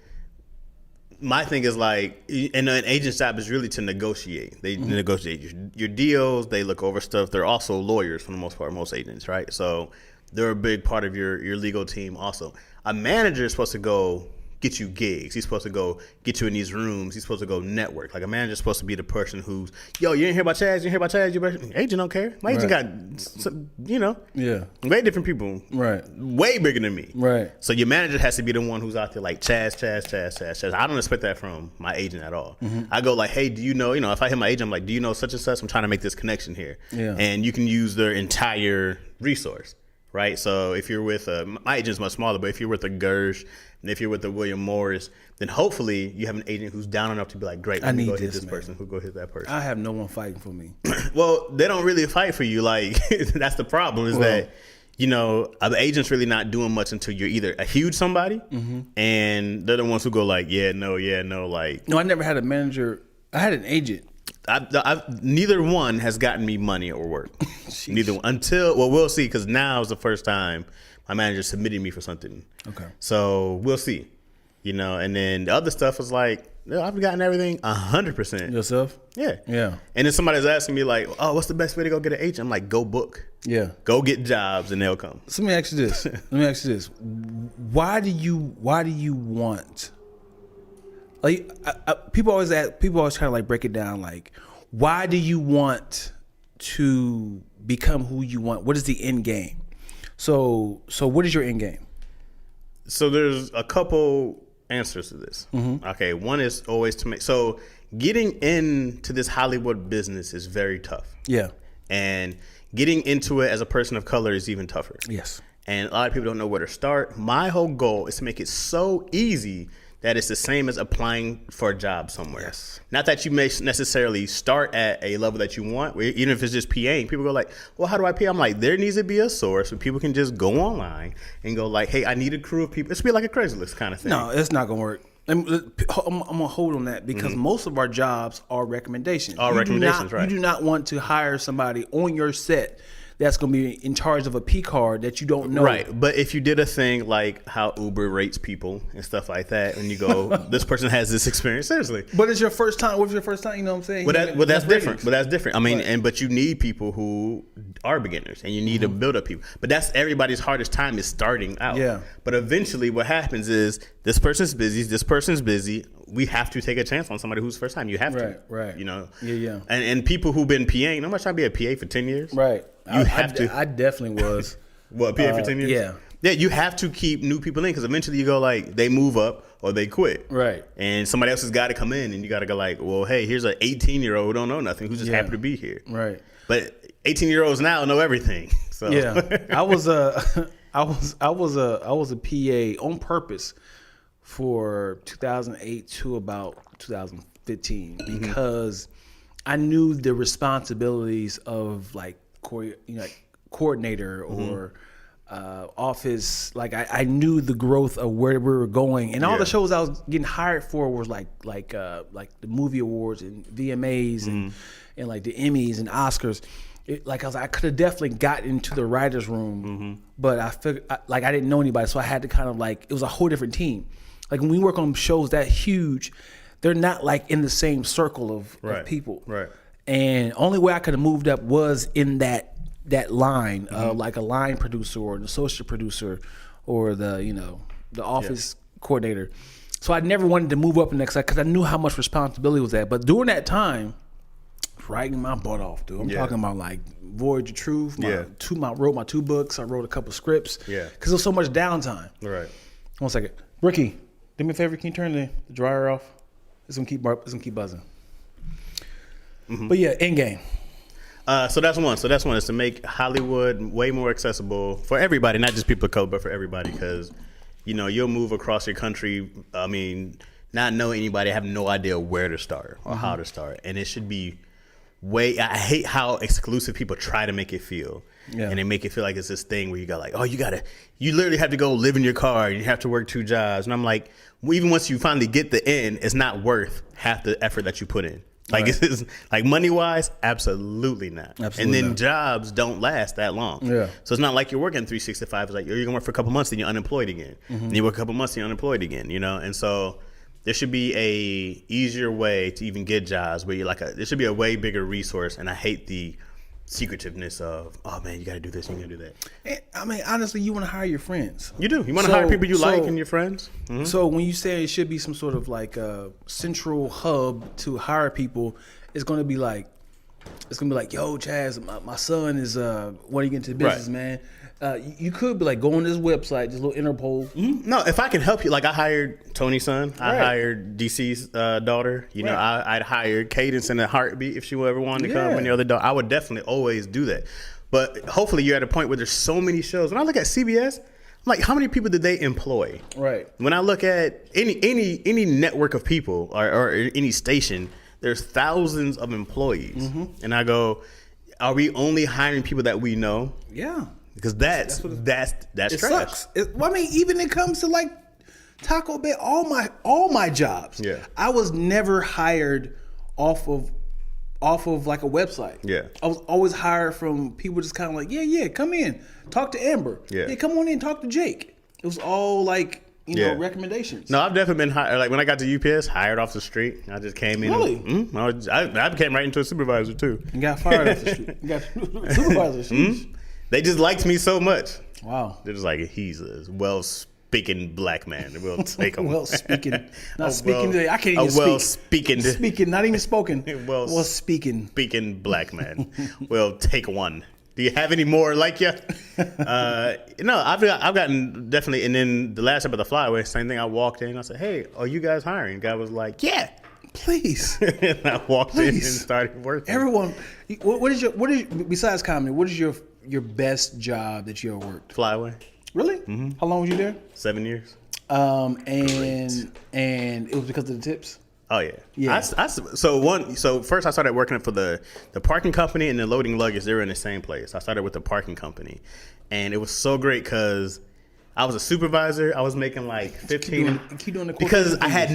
my thing is like, and an agent's job is really to negotiate. They negotiate your deals. They look over stuff. They're also lawyers for the most part, most agents, right? So they're a big part of your legal team also. A manager is supposed to go get you gigs. He's supposed to go get you in these rooms. He's supposed to go network. Like a manager's supposed to be the person who's, yo, you didn't hear about Chaz? You didn't hear about Chaz? Your agent don't care. My agent got, yeah, way different people. Right. Way bigger than me. Right. So your manager has to be the one who's out there like Chaz. I don't expect that from my agent at all. I go like, hey, do you know, if I hit my agent, I'm like, do you know such and such? I'm trying to make this connection here. Yeah. And you can use their entire resource. Right, so if you're with my agent's much smaller, but if you're with a Gersh, and if you're with a William Morris, then hopefully you have an agent who's down enough to be like, great, let me go hit this person, who go hit that person. I have no one fighting for me. Well, they don't really fight for you. Like that's the problem is that the agent's really not doing much until you're either a huge somebody, and they're the ones who go like, yeah, no, like. No, I never had a manager I had an agent. Neither one has gotten me money or work. Neither one. Until, well, we'll see, because now is the first time my manager submitted me for something. Okay. So we'll see. And then the other stuff was like, I've gotten everything 100%. Yourself? Yeah. Yeah. And then somebody's asking me like, oh, what's the best way to go get an agent? I'm like, go book. Yeah. Go get jobs and they'll come. So let me ask you this. Why do you want, like, people always kind of like break it down, like, why do you want to become who you want? What is the end game? So what is your end game? So there's a couple answers to this. Mm-hmm. Okay, one is always to make, so getting into this Hollywood business is very tough. Yeah. And getting into it as a person of color is even tougher. Yes. And a lot of people don't know where to start. My whole goal is to make it so easy that it's the same as applying for a job somewhere. Yes. Not that you may necessarily start at a level that you want, even if it's just PAing. People go like, well, how do I pay? I'm like, there needs to be a source where people can just go online and go like, hey, I need a crew of people. It should be like a Craigslist kind of thing. No, it's not going to work. I'm going to hold on that because most of our jobs are recommendations. Recommendations, right. You do not want to hire somebody on your set that's going to be in charge of a P card that you don't know. Right. But if you did a thing like how Uber rates people and stuff like that, and you go, this person has this experience, seriously. But it's your first time. What's your first time? You know what I'm saying? Well, that's different. I mean, Right. but you need people who are beginners, and you need to build up people. But that's everybody's hardest time is starting out. Yeah. But eventually, what happens is this person's busy. This person's busy. We have to take a chance on somebody who's first time. You have to. Right. Yeah. And people who've been PAing, no much trying to be a PA for 10 years. Right. You have to. I definitely was. What, PA for 10 years? Yeah. Yeah, you have to keep new people in because eventually you go like, they move up or they quit. Right. And somebody else has got to come in and you got to go like, well, hey, here's an 18-year-old who don't know nothing, who's just happy to be here. Right. But 18-year-olds now know everything. So Yeah. I was a PA on purpose for 2008 to about 2015 because I knew the responsibilities of like coordinator or office. Like I knew the growth of where we were going, and all the shows I was getting hired for was like the movie awards and VMAs and like the Emmys and Oscars. I could have definitely got into the writers' room, but I figured I didn't know anybody, so I had to kind of it was a whole different team. Like when we work on shows that huge, they're not like in the same circle of people. Right. And only way I could have moved up was in that line, like a line producer or an associate producer or the office coordinator. So I never wanted to move up the next because I knew how much responsibility was that. But during that time, writing my butt off, dude. I'm talking about like Voyage of Truth. I wrote my 2 books. I wrote a couple scripts. Yeah. Because there was so much downtime. Right. 1 second, Ricky, do me a favor. Can you turn the dryer off? It's gonna keep buzzing. But yeah, end game. So that's one. Is to make Hollywood way more accessible for everybody, not just people of color, but for everybody. Because you'll move across your country. I mean, not know anybody, have no idea where to start or how to start, and it should be I hate how exclusive people try to make it feel. Yeah. And they make it feel like it's this thing where you got like, oh, you literally have to go live in your car and you have to work 2 jobs. And I'm like, even once you finally get the end, it's not worth half the effort that you put in. Like, it's like money wise, absolutely not. And then jobs don't last that long. Yeah. So it's not like you're working 365. It's like you're gonna work for a couple months, then you're unemployed again. And you work a couple months, then you're unemployed again. And so there should be a easier way to even get jobs where there should be a way bigger resource. And I hate the secretiveness of, oh man, you got to do this, you got to do that. I mean, honestly, you want to hire your friends. You do. You want to hire people you like and your friends. Mm-hmm. So when you say it should be some sort of like a central hub to hire people, it's going to be like, yo, Chaz, my son is wanting to get into the business, man. You could be like, go on this website, just a little Interpol. Mm-hmm. No, if I can help you, like I hired Tony's son, I hired DC's daughter. I'd hire Cadence in a heartbeat if she ever wanted to come. And the other daughter, I would definitely always do that. But hopefully you're at a point where there's so many shows. When I look at CBS, I'm like, how many people did they employ? Right. When I look at any network of people or any station, there's thousands of employees, and I go, are we only hiring people that we know? Yeah. Because that's it trash. Sucks. I mean, even it comes to like Taco Bell, all my jobs. Yeah. I was never hired off of like a website. Yeah. I was always hired from people just kind of like, yeah, come in, talk to Amber. Yeah. Come on in, talk to Jake. It was all like, you know, recommendations. No, I've definitely been hired. Like when I got to UPS, hired off the street. I just came in. Really? I became right into a supervisor too. You got fired off the street. You got supervisor. They just liked me so much. Wow. They're just like, he's a well-speaking black man. We'll take him. Well-speaking. Not speaking today. I can't even speak. A well-speaking. Speaking, not even spoken. Well-speaking. Speaking black man. We'll take one. Do you have any more like you? No, I've gotten definitely. And then the last time at the flyaway, same thing. I walked in. I said, "Hey, are you guys hiring?" Guy was like, "Yeah, please." And I walked in and started working. Everyone, what is besides comedy? What is your best job that you ever worked? Flyaway. Really? Mm-hmm. How long was you there? 7 years. And it was because of the tips. Oh yeah. So first I started working for the parking company and the loading luggage. They were in the same place. I started with the parking company, and it was so great because I was a supervisor. I was making like 15 keep doing the because I had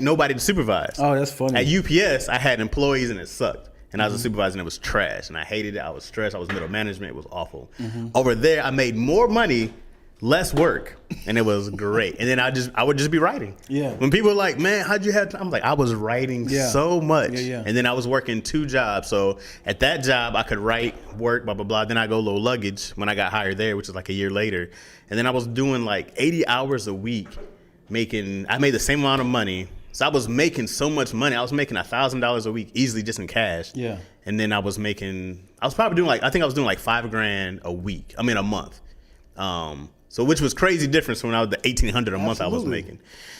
nobody to supervise. Oh, that's funny. At UPS, I had employees and it sucked. And I was a supervisor and it was trash. And I hated it. I was stressed. I was middle management. It was awful. Over there, I made more money, less work, and it was great. And then I would just be writing. Yeah. When people were like, "Man, how'd you have time?" I'm like, I was writing so much. Yeah. And then I was working 2 jobs. So at that job, I could write, work, blah, blah, blah. Then I go low luggage when I got hired there, which is like a year later. And then I was doing like 80 hours a week I made the same amount of money. So I was making so much money. I was making $1,000 a week easily just in cash. Yeah. And then I was probably doing I think I was doing like $5,000 a month. So which was crazy difference from when I was the $1,800 a month I was making.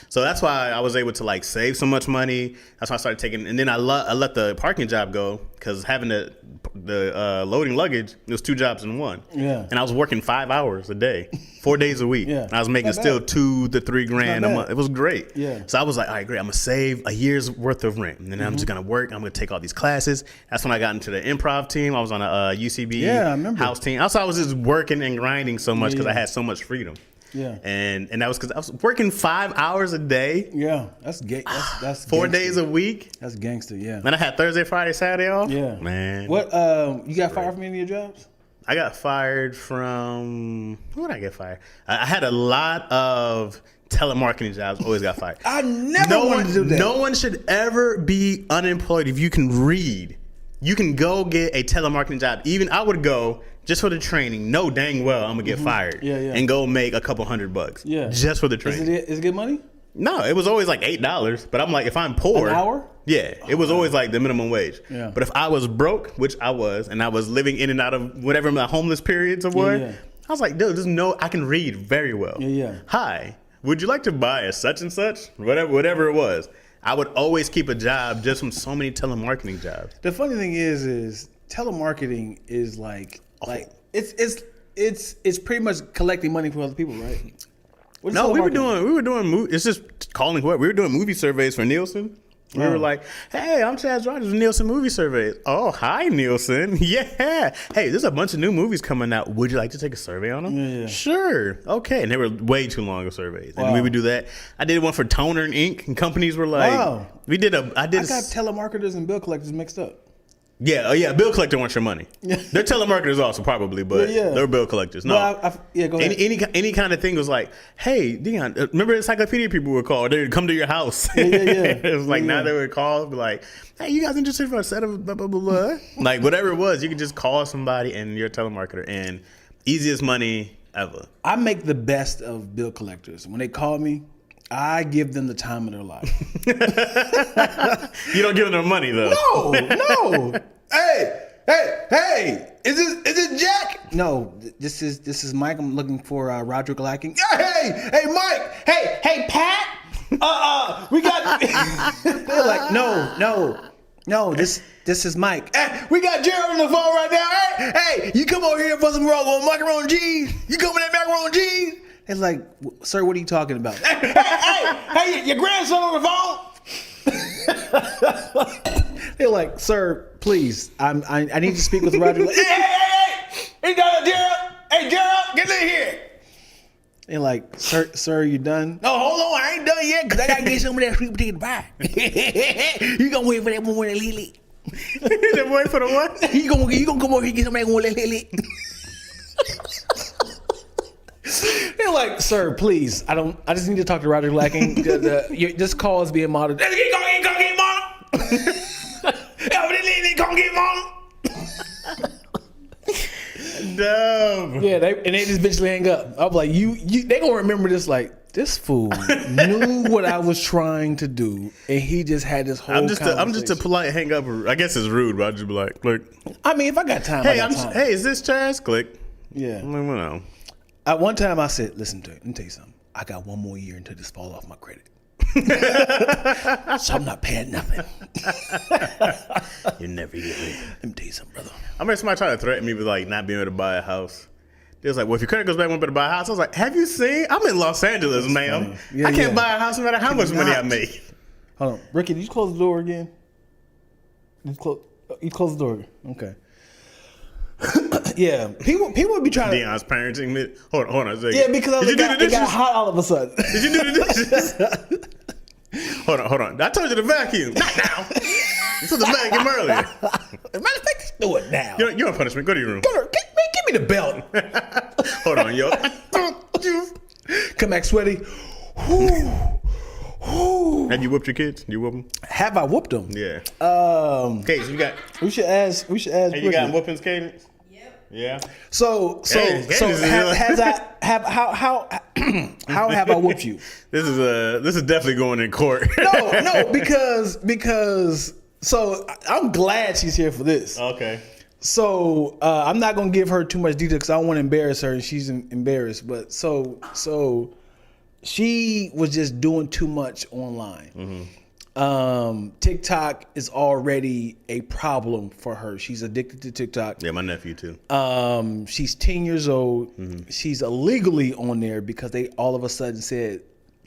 So that's why I was able to like save so much money. That's why I started taking, and then I let the parking job go because having the loading luggage, it was 2 jobs in one. Yeah. And I was working 5 hours a day, 4 days a week. Yeah. And I was making still $2,000 to $3,000 a month. It was great. Yeah. So I was like, all right, great. I'm gonna save a year's worth of rent, and then I'm just gonna work. I'm gonna take all these classes. That's when I got into the improv team. I was on a UCB house team. Also, I was just working and grinding so much because I had so much freedom. Yeah. And that was because I was working 5 hours a day. Yeah. That's 4 days a week. That's gangster, yeah. Then I had Thursday, Friday, Saturday off. Yeah. Man. What you got fired from any of your jobs? I got fired from what did I get fired? I had a lot of telemarketing jobs, always got fired. I never wanted to do that. No one should ever be unemployed if you can read. You can go get a telemarketing job. Even I would go just for the training, know dang well I'm gonna get fired. And go make a couple $100. Yeah. Just for the training. Is it good money? No, it was always like $8. But I'm like, if I'm poor, an hour? Yeah, it was always like the minimum wage. Yeah. But if I was broke, which I was, and I was living in and out of whatever my homeless periods were, I was like, dude, I can read very well. Yeah. Hi, would you like to buy a such and such? Whatever it was. I would always keep a job just from so many telemarketing jobs. The funny thing is telemarketing is like it's pretty much collecting money from other people, right? No, we were doing. It's just calling whoever. We were doing movie surveys for Nielsen. We were like, "Hey, I'm Chaz Rogers with Nielsen Movie Surveys." "Oh, hi, Nielsen." "Yeah. Hey, there's a bunch of new movies coming out. Would you like to take a survey on them?" Yeah. "Sure." "Okay." And they were way too long of surveys. And we would do that. I did one for Toner and Ink, and companies were like, wow. I got telemarketers and bill collectors mixed up. Yeah, bill collector wants your money. They're telemarketers also probably, but they're bill collectors. No, go ahead. Any kind of thing was like, hey, Dion, remember encyclopedia people would call? They would come to your house. It was like now they would call, be like, hey, you guys interested for a set of blah blah blah blah? Like whatever it was, you could just call somebody and you're a telemarketer and easiest money ever. I make the best of bill collectors. When they call me, I give them the time of their life. You don't give them money though. No. Hey! Is this Jack? No, this is Mike. I'm looking for Roderick Lacking. Hey, Mike. Hey, Pat. We got. They're like, no. This is Mike. Hey, we got Gerald on the phone right now. Hey, you come over here for some macaroni cheese. You come with that macaroni cheese. It's like, sir, what are you talking about? Hey, your grandson on the phone? They're like, sir, please, I need to speak with Roger. Hey, Gerald. Hey, Gerald, get in here. And like, sir, you done? No, hold on, I ain't done yet because I gotta get some of that sweet potato pie. You gonna wait for that one with that lily? That wait for the what? You gonna come over here and get some of that one with that lily? They're like, sir, please, I just need to talk to Roger Lacking. This call is being monitored. He gonna get monitored. Gonna get monitored. Dumb. Yeah, they just eventually hang up. I'm like, they gonna remember this like, this fool knew what I was trying to do, and he just had this whole. I'm just a polite hang up. I guess it's rude, but I'll just be like, look. I mean, if I got time, Hey, I got time. hey, is this Chaz? Click. Yeah. I'm like, well, no. At one time, I said, listen to it. Let me tell you something. I got one more year until this fall off my credit. So I'm not paying nothing. You never get me. Let me tell you something, brother. I remember somebody tried to threaten me with like not being able to buy a house. They was like, well, if your credit goes back, won't be able to buy a house. I was like, have you seen? I'm in Los Angeles, ma'am. Yeah, I can't buy a house no matter how much money I make. Hold on. Ricky, did you close the door again? You close the door. Okay. Yeah. People would be trying to. Dion's parenting me. Hold on a second. Yeah, because Did you do the it got dishes? hot all of a sudden. Did you do the dishes? Hold on. I told you to vacuum. Not now. You told the vacuum earlier. Matter of fact, do it now. You're on punishment. Go to your room. Give me the belt. Hold on, yo. Come back sweaty. Have you whooped your kids? You whoop them? Have I whooped them? Yeah. Cadence, you got. We should ask. Have you got Ricky. whoopings, Cadence? Yep. Yeah. So Cadence how have I whooped you? This is definitely going in court. No, because so I'm glad she's here for this. Okay. So I'm not gonna give her too much detail because I don't want to embarrass her and she's embarrassed. But so she was just doing too much online. TikTok is already a problem for her. She's addicted to TikTok. Yeah, my nephew too. She's 10 years old. She's illegally on there because they all of a sudden said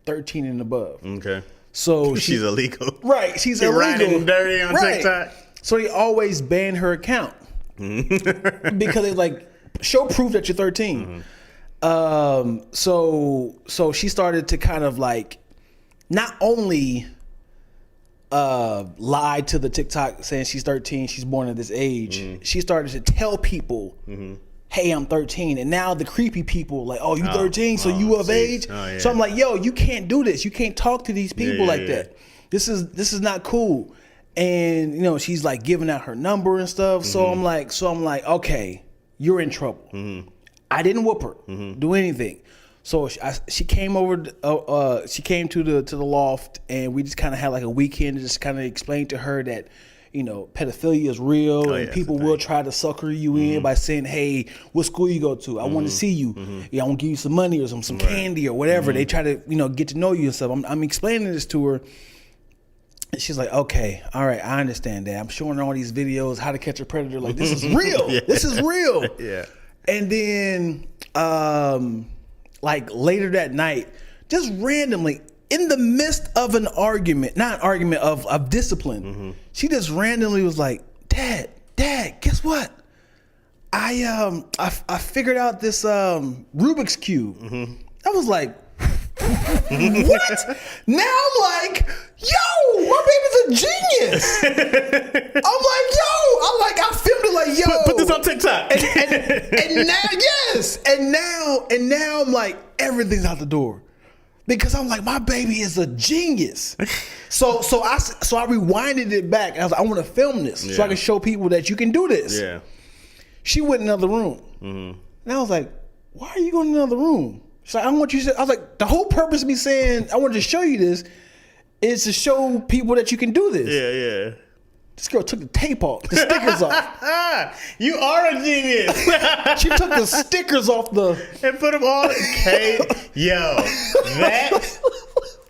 13 and above. Okay. So She's illegal. Right, she's illegal. Riding dirty on TikTok. So they always ban her account because they like show proof that you're 13. So she started to kind of like not only lie to the TikTok saying she's 13, she's born at this age. She started to tell people, hey, I'm 13. And now the creepy people like, oh, you 13, so you of age? Oh, yeah. So I'm like, yo, you can't do this. You can't talk to these people like that. This is not cool. And you know, she's like giving out her number and stuff. So I'm like, okay, you're in trouble. I didn't whoop her, do anything. So she came over. She came to the loft, and we just kind of had like a weekend to just kind of explain to her that, you know, pedophilia is real, and people will try to sucker you in by saying, "Hey, what school you go to? I want to see you. Yeah, I want to give you some money or some candy or whatever." They try to get to know you and stuff. I'm explaining this to her. And she's like, okay, all right, I understand that. I'm showing her all these videos, how to catch a predator. Like, this is real. This is real. Yeah. And then, like later that night, just randomly, in the midst of an argument, not an argument of discipline, she just randomly was like, Dad, guess what? I figured out this Rubik's Cube. I was like, what? Now I'm like, yo, my baby's a genius. I filmed it like, yo. Put this on TikTok. And now, yes. And now I'm like, everything's out the door. Because I'm like, my baby is a genius. So I rewinded it back. And I was like, I want to film this so I can show people that you can do this. Yeah. She went in another room. And I was like, why are you going in another room? She's like, I want you to. I was like, the whole purpose of me saying I wanted to show you this is to show people that you can do this. Yeah. This girl took the tape off, the stickers off. You are a genius. She took the stickers off and put them all. Okay, yo,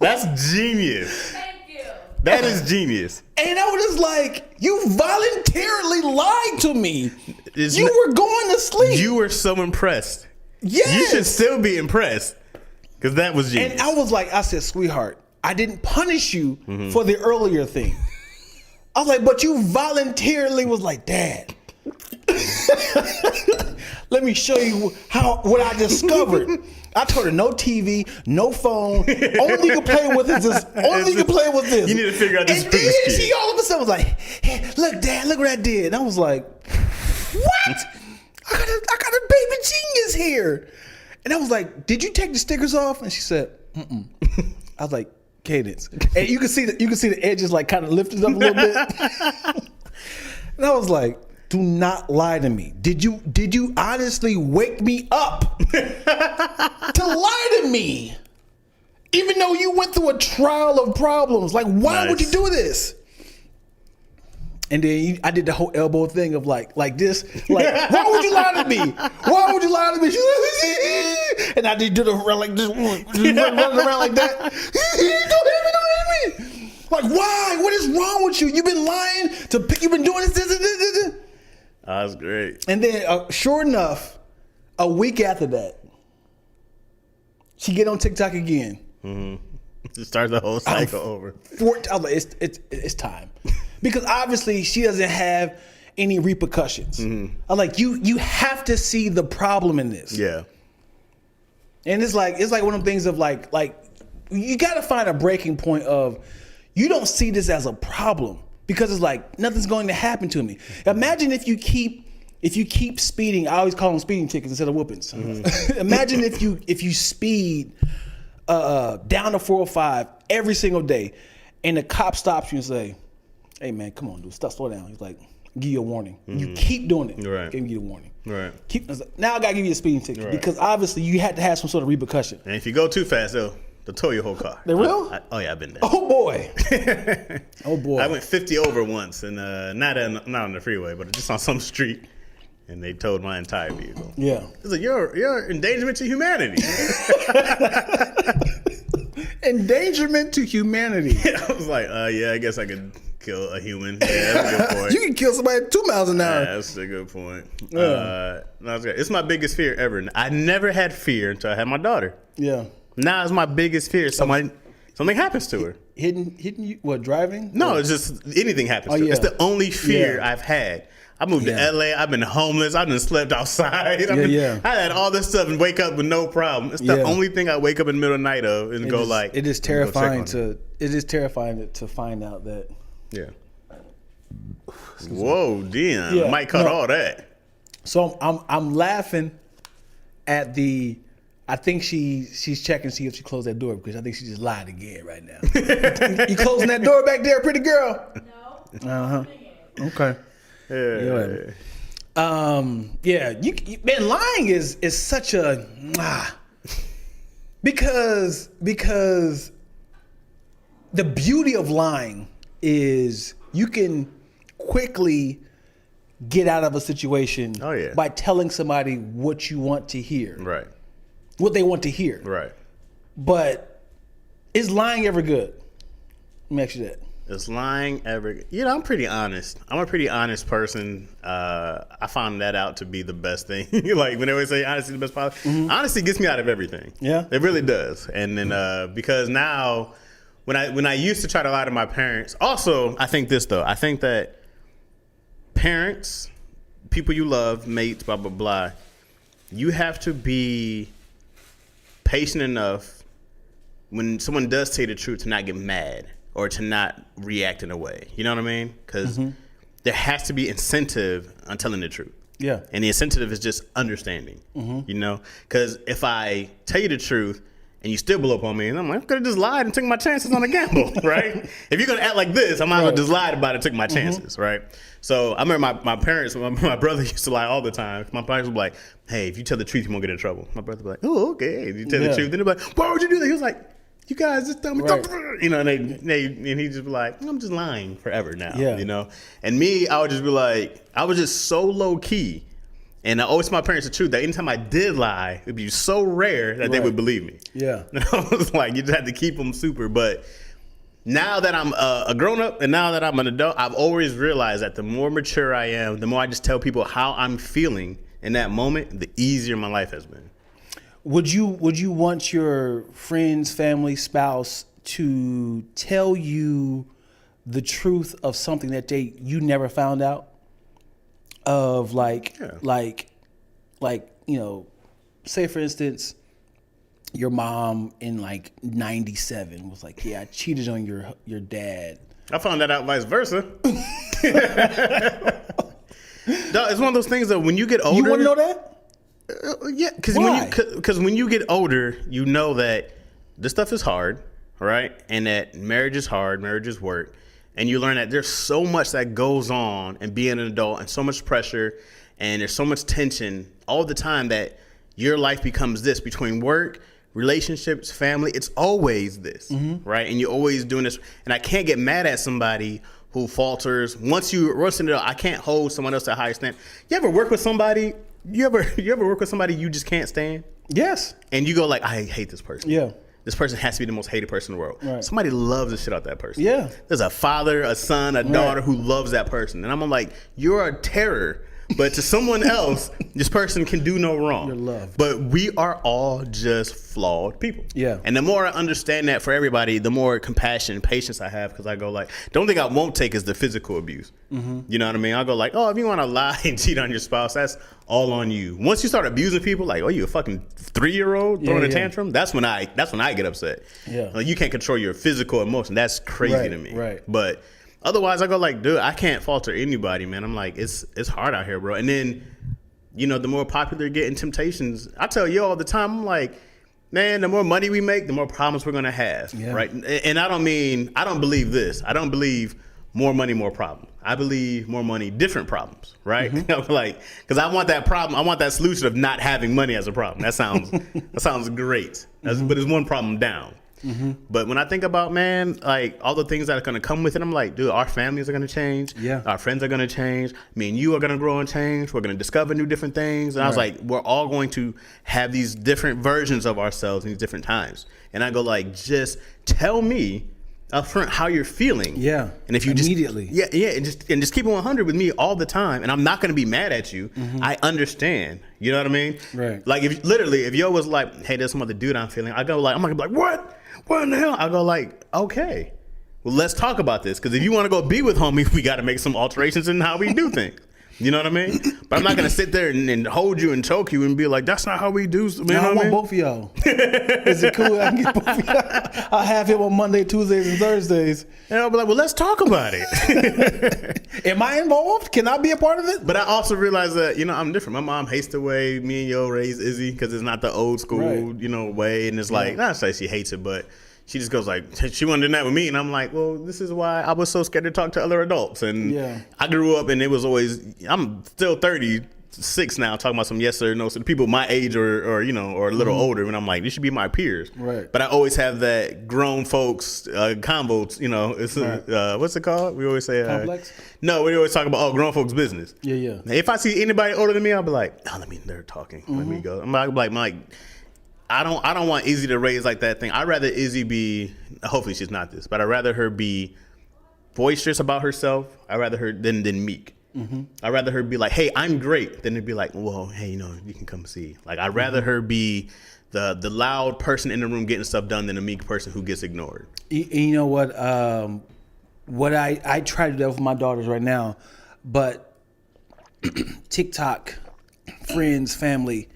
that's genius. Thank you. That is genius. And I was just like, you voluntarily lied to me. You were going to sleep. You were so impressed. Yes. You should still be impressed because that was genius. And I was like, I said, sweetheart, I didn't punish you for the earlier thing. I was like, but you voluntarily was like, Dad, Let me show you what I discovered. I told her no TV, no phone. Only you can play with is this. Only you can play with this. You need to figure out this. And then she all of a sudden was like, "Hey, look, Dad, look what I did." And I was like, "What? I got a baby genius here." And I was like, "Did you take the stickers off?" And she said, "Mm-mm." I was like, "Cadence." And you can see the edges like kind of lifted up a little bit. And I was like, do not lie to me. Did you honestly wake me up to lie to me? Even though you went through a trial of problems. Like, why would you do this? And then I did the whole elbow thing of like this. Like, why would you lie to me? Why would you lie to me? And I did the around like this, running around like that. Don't hit me. Like, why? What is wrong with you? You've been lying to pick. You've been doing this. That's great. And then, sure enough, a week after that, she get on TikTok again. Mm-hmm. To start the whole cycle over. I was like, it's time, because obviously she doesn't have any repercussions. Mm-hmm. I'm like, you have to see the problem in this. Yeah. And it's like one of the things of like you got to find a breaking point of you don't see this as a problem. Because it's like nothing's going to happen to me. Imagine if you keep speeding. I always call them speeding tickets instead of whoopings. Mm-hmm. Imagine if you speed down the 405 every single day, and the cop stops you and say, "Hey man, come on, dude, slow down." He's like, "Give you a warning." Mm-hmm. You keep doing it. Right. Give you a warning. Right. Now I gotta give you a speeding ticket, right, because obviously you had to have some sort of repercussion. And if you go too fast, they'll tow your whole car. They will? Oh yeah, I've been there. Oh boy. Oh boy. I went 50 over once, and not on the freeway, but just on some street, and they towed my entire vehicle. Yeah. It's like you're endangerment to humanity. Endangerment to humanity. I was like, yeah, I guess I could kill a human. Yeah, that's a good point. You can kill somebody at 2 miles an hour. Yeah, that's a good point. Yeah. No, it's my biggest fear ever. I never had fear until I had my daughter. Yeah. Now it's my biggest fear. Something happens to her. Hitting you? What, driving? No, it's just anything happens to her. Yeah. It's the only fear I've had. I moved to LA. I've been homeless. I've been slept outside. I had all this stuff and wake up with no problem. It's the only thing I wake up in the middle of the night of and go like. It is terrifying to find out that. Yeah. Whoa, damn! Yeah, might cut all that. So I'm laughing at the. I think she's checking to see if she closed that door, because I think she just lied again right now. You closing that door back there, pretty girl? No. Okay. Yeah. Man, lying is such a because the beauty of lying is you can quickly get out of a situation by telling somebody what you want to hear. Right. What they want to hear. Right. But is lying ever good? Let me ask you that. Is lying ever good? You know, I'm pretty honest. I'm a pretty honest person. I found that out to be the best thing. Like when they always say honesty is the best policy. Mm-hmm. Honesty gets me out of everything. Yeah. It really does. And then because now when I used to try to lie to my parents, also I think this though. I think that parents, people you love, mates, blah blah blah, you have to be patient enough when someone does tell you the truth to not get mad or to not react in a way. You know what I mean? Because there has to be incentive on telling the truth. Yeah. And the incentive is just understanding. You know? Because if I tell you the truth and you still blow up on me, and I'm like, I could have just lied and took my chances on a gamble, right? If you're going to act like this, I might as well just lie about it and took my chances, right? So I remember my parents, my brother used to lie all the time. My parents would be like, hey, if you tell the truth, you won't get in trouble. My brother would be like, oh, okay. If you tell the truth, then they'd be like, why would you do that? He was like, you guys just tell me, you know, and he'd just be like, I'm just lying forever now, you know? And me, I would just be like, I was just so low key. And I always tell my parents the truth that anytime I did lie, it'd be so rare that they would believe me. Yeah. And I was like, you just had to keep them super. But now that I'm a grown up and now that I'm an adult, I've always realized that the more mature I am, the more I just tell people how I'm feeling in that moment, the easier my life has been. Would you want your friends, family, spouse to tell you the truth of something that you never found out? Of like like, say for instance, your mom in like 97 was like, yeah, I cheated on your dad. I found that out vice versa. No, it's one of those things that when you get older, You want to know that? Yeah, Why? because when you get older, you know that this stuff is hard, right? And that marriage is hard, marriage is work, and you learn that there's so much that goes on and being an adult, and so much pressure, and there's so much tension all the time that your life becomes this between work, relationships, family. It's always this, right? And you're always doing this, and I can't get mad at somebody who falters once you I can't hold someone else to a higher standard. You ever work with somebody? You ever work with somebody you just can't stand? Yes. And you go like, I hate this person. Yeah. This person has to be the most hated person in the world. Right. Somebody loves the shit out that person. Yeah. There's a father, a son, a daughter who loves that person. And I'm like, you're a terror. But to someone else, this person can do no wrong. You're loved. But we are all just flawed people. Yeah. And the more I understand that for everybody, the more compassion and patience I have, because I go like, the only thing I won't take is the physical abuse. You know what I mean? I'll go like, oh, if you want to lie and cheat on your spouse, that's all on you. Once you start abusing people, like, oh, you a fucking 3-year-old throwing a tantrum? That's when I get upset. Yeah. Like, you can't control your physical emotion. That's crazy to me. Right. But otherwise, I go like, dude, I can't falter anybody, man. I'm like, it's hard out here, bro. And then, the more popular you get in temptations, I tell you all the time, I'm like, man, the more money we make, the more problems we're gonna have, right? And I don't believe this. I don't believe more money, more problems. I believe more money, different problems, right? Like, because I want that problem, I want that solution of not having money as a problem. That sounds great, but it's one problem down. But when I think about, man, like all the things that are going to come with it, I'm like, dude, our families are going to change. Yeah. Our friends are going to change. Me and you are going to grow and change. We're going to discover new different things. And I was like, we're all going to have these different versions of ourselves in these different times. And I go like, just tell me up front how you're feeling. Yeah. And if you immediately. and just keep it 100 with me all the time, and I'm not going to be mad at you. I understand. You know what I mean? Right. Like if yo was like, hey, there's some other dude I'm feeling, I'm not gonna be like, what? What in the hell? I go like, okay, well, let's talk about this, because if you want to go be with homie, we got to make some alterations in how we do things. You know what I mean? But I'm not gonna sit there and hold you and choke you and be like, that's not how we do. You know I what want mean? both of y'all. Is it cool? I can get both of y'all. I'll have him on Monday, Tuesdays, and Thursdays. And I'll be like, well, let's talk about it. Am I involved? Can I be a part of it? But I also realize that, I'm different. My mom hates the way me and yo raised Izzy, because it's not the old school, way. And it's like, not say she hates it, but she just goes like, she wanted to do that with me. And I'm like, well, this is why I was so scared to talk to other adults. And I grew up, and it was always, I'm still 36 now, talking about some yes or no. So people my age or a little older, and I'm like, these should be my peers. Right. But I always have that grown folks combo, it's what's it called? We always say Complex? No, we always talk about grown folks business. Yeah. If I see anybody older than me, I'll be like, they're talking. Let me go. I'm like, Mike, I don't want Izzy to raise like that thing. I'd rather Izzy be, hopefully she's not this, but I'd rather her be boisterous about herself. I'd rather her than meek. I'd rather her be like, hey, I'm great, than to be like, well, hey, you can come see. Like, I'd rather her be the loud person in the room getting stuff done than a meek person who gets ignored. You know what? What I try to do that with my daughters right now, but TikTok, friends, family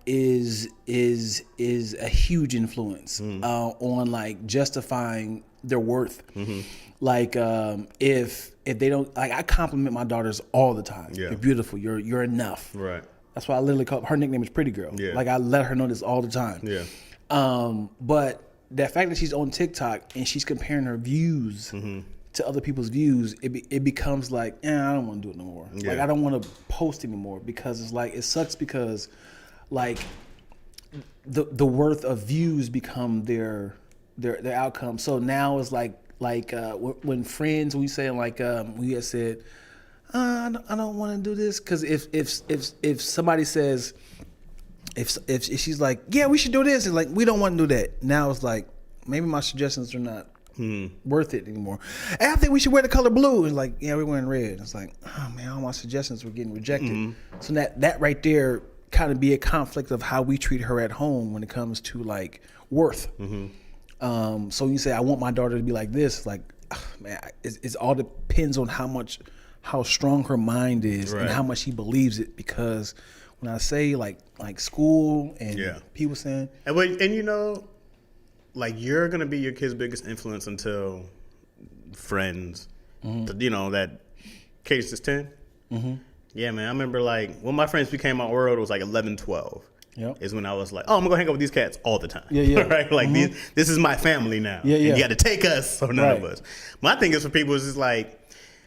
is a huge influence on like justifying their worth. Like if they don't, like, I compliment my daughters all the time. You're beautiful. You're enough. Right. That's why I literally call her nickname is Pretty Girl. Yeah. Like, I let her know this all the time. Yeah. But the fact that she's on TikTok and she's comparing her views to other people's views, it becomes like, I don't want to do it no more. Yeah. Like, I don't want to post anymore, because it's like, it sucks, because like the worth of views become their outcome. So now it's like when friends, we say like we had said, I don't want to do this, because if somebody says, if she's like, yeah, we should do this, and like, we don't want to do that, now it's like, maybe my suggestions are not worth it anymore. And I think we should wear the color blue. And like, yeah, we're wearing red. It's like, oh man, all my suggestions were getting rejected. So that right there kind of be a conflict of how we treat her at home when it comes to like worth. So you say, I want my daughter to be like this. Like, man, it all depends on how strong her mind is and how much she believes it. Because when I say like school and Yeah. people saying, And you know, like you're gonna be your kid's biggest influence until friends. You know that Cadence is 10. Yeah, man. I remember like when my friends became my world, it was like 11, 12. Yep. Is when I was like, oh, I'm gonna go hang out with these cats all the time. Yeah, yeah. Right? Like this is my family now. Yeah, yeah. And you got to take us or none of Right. us. My thing is for people is just like,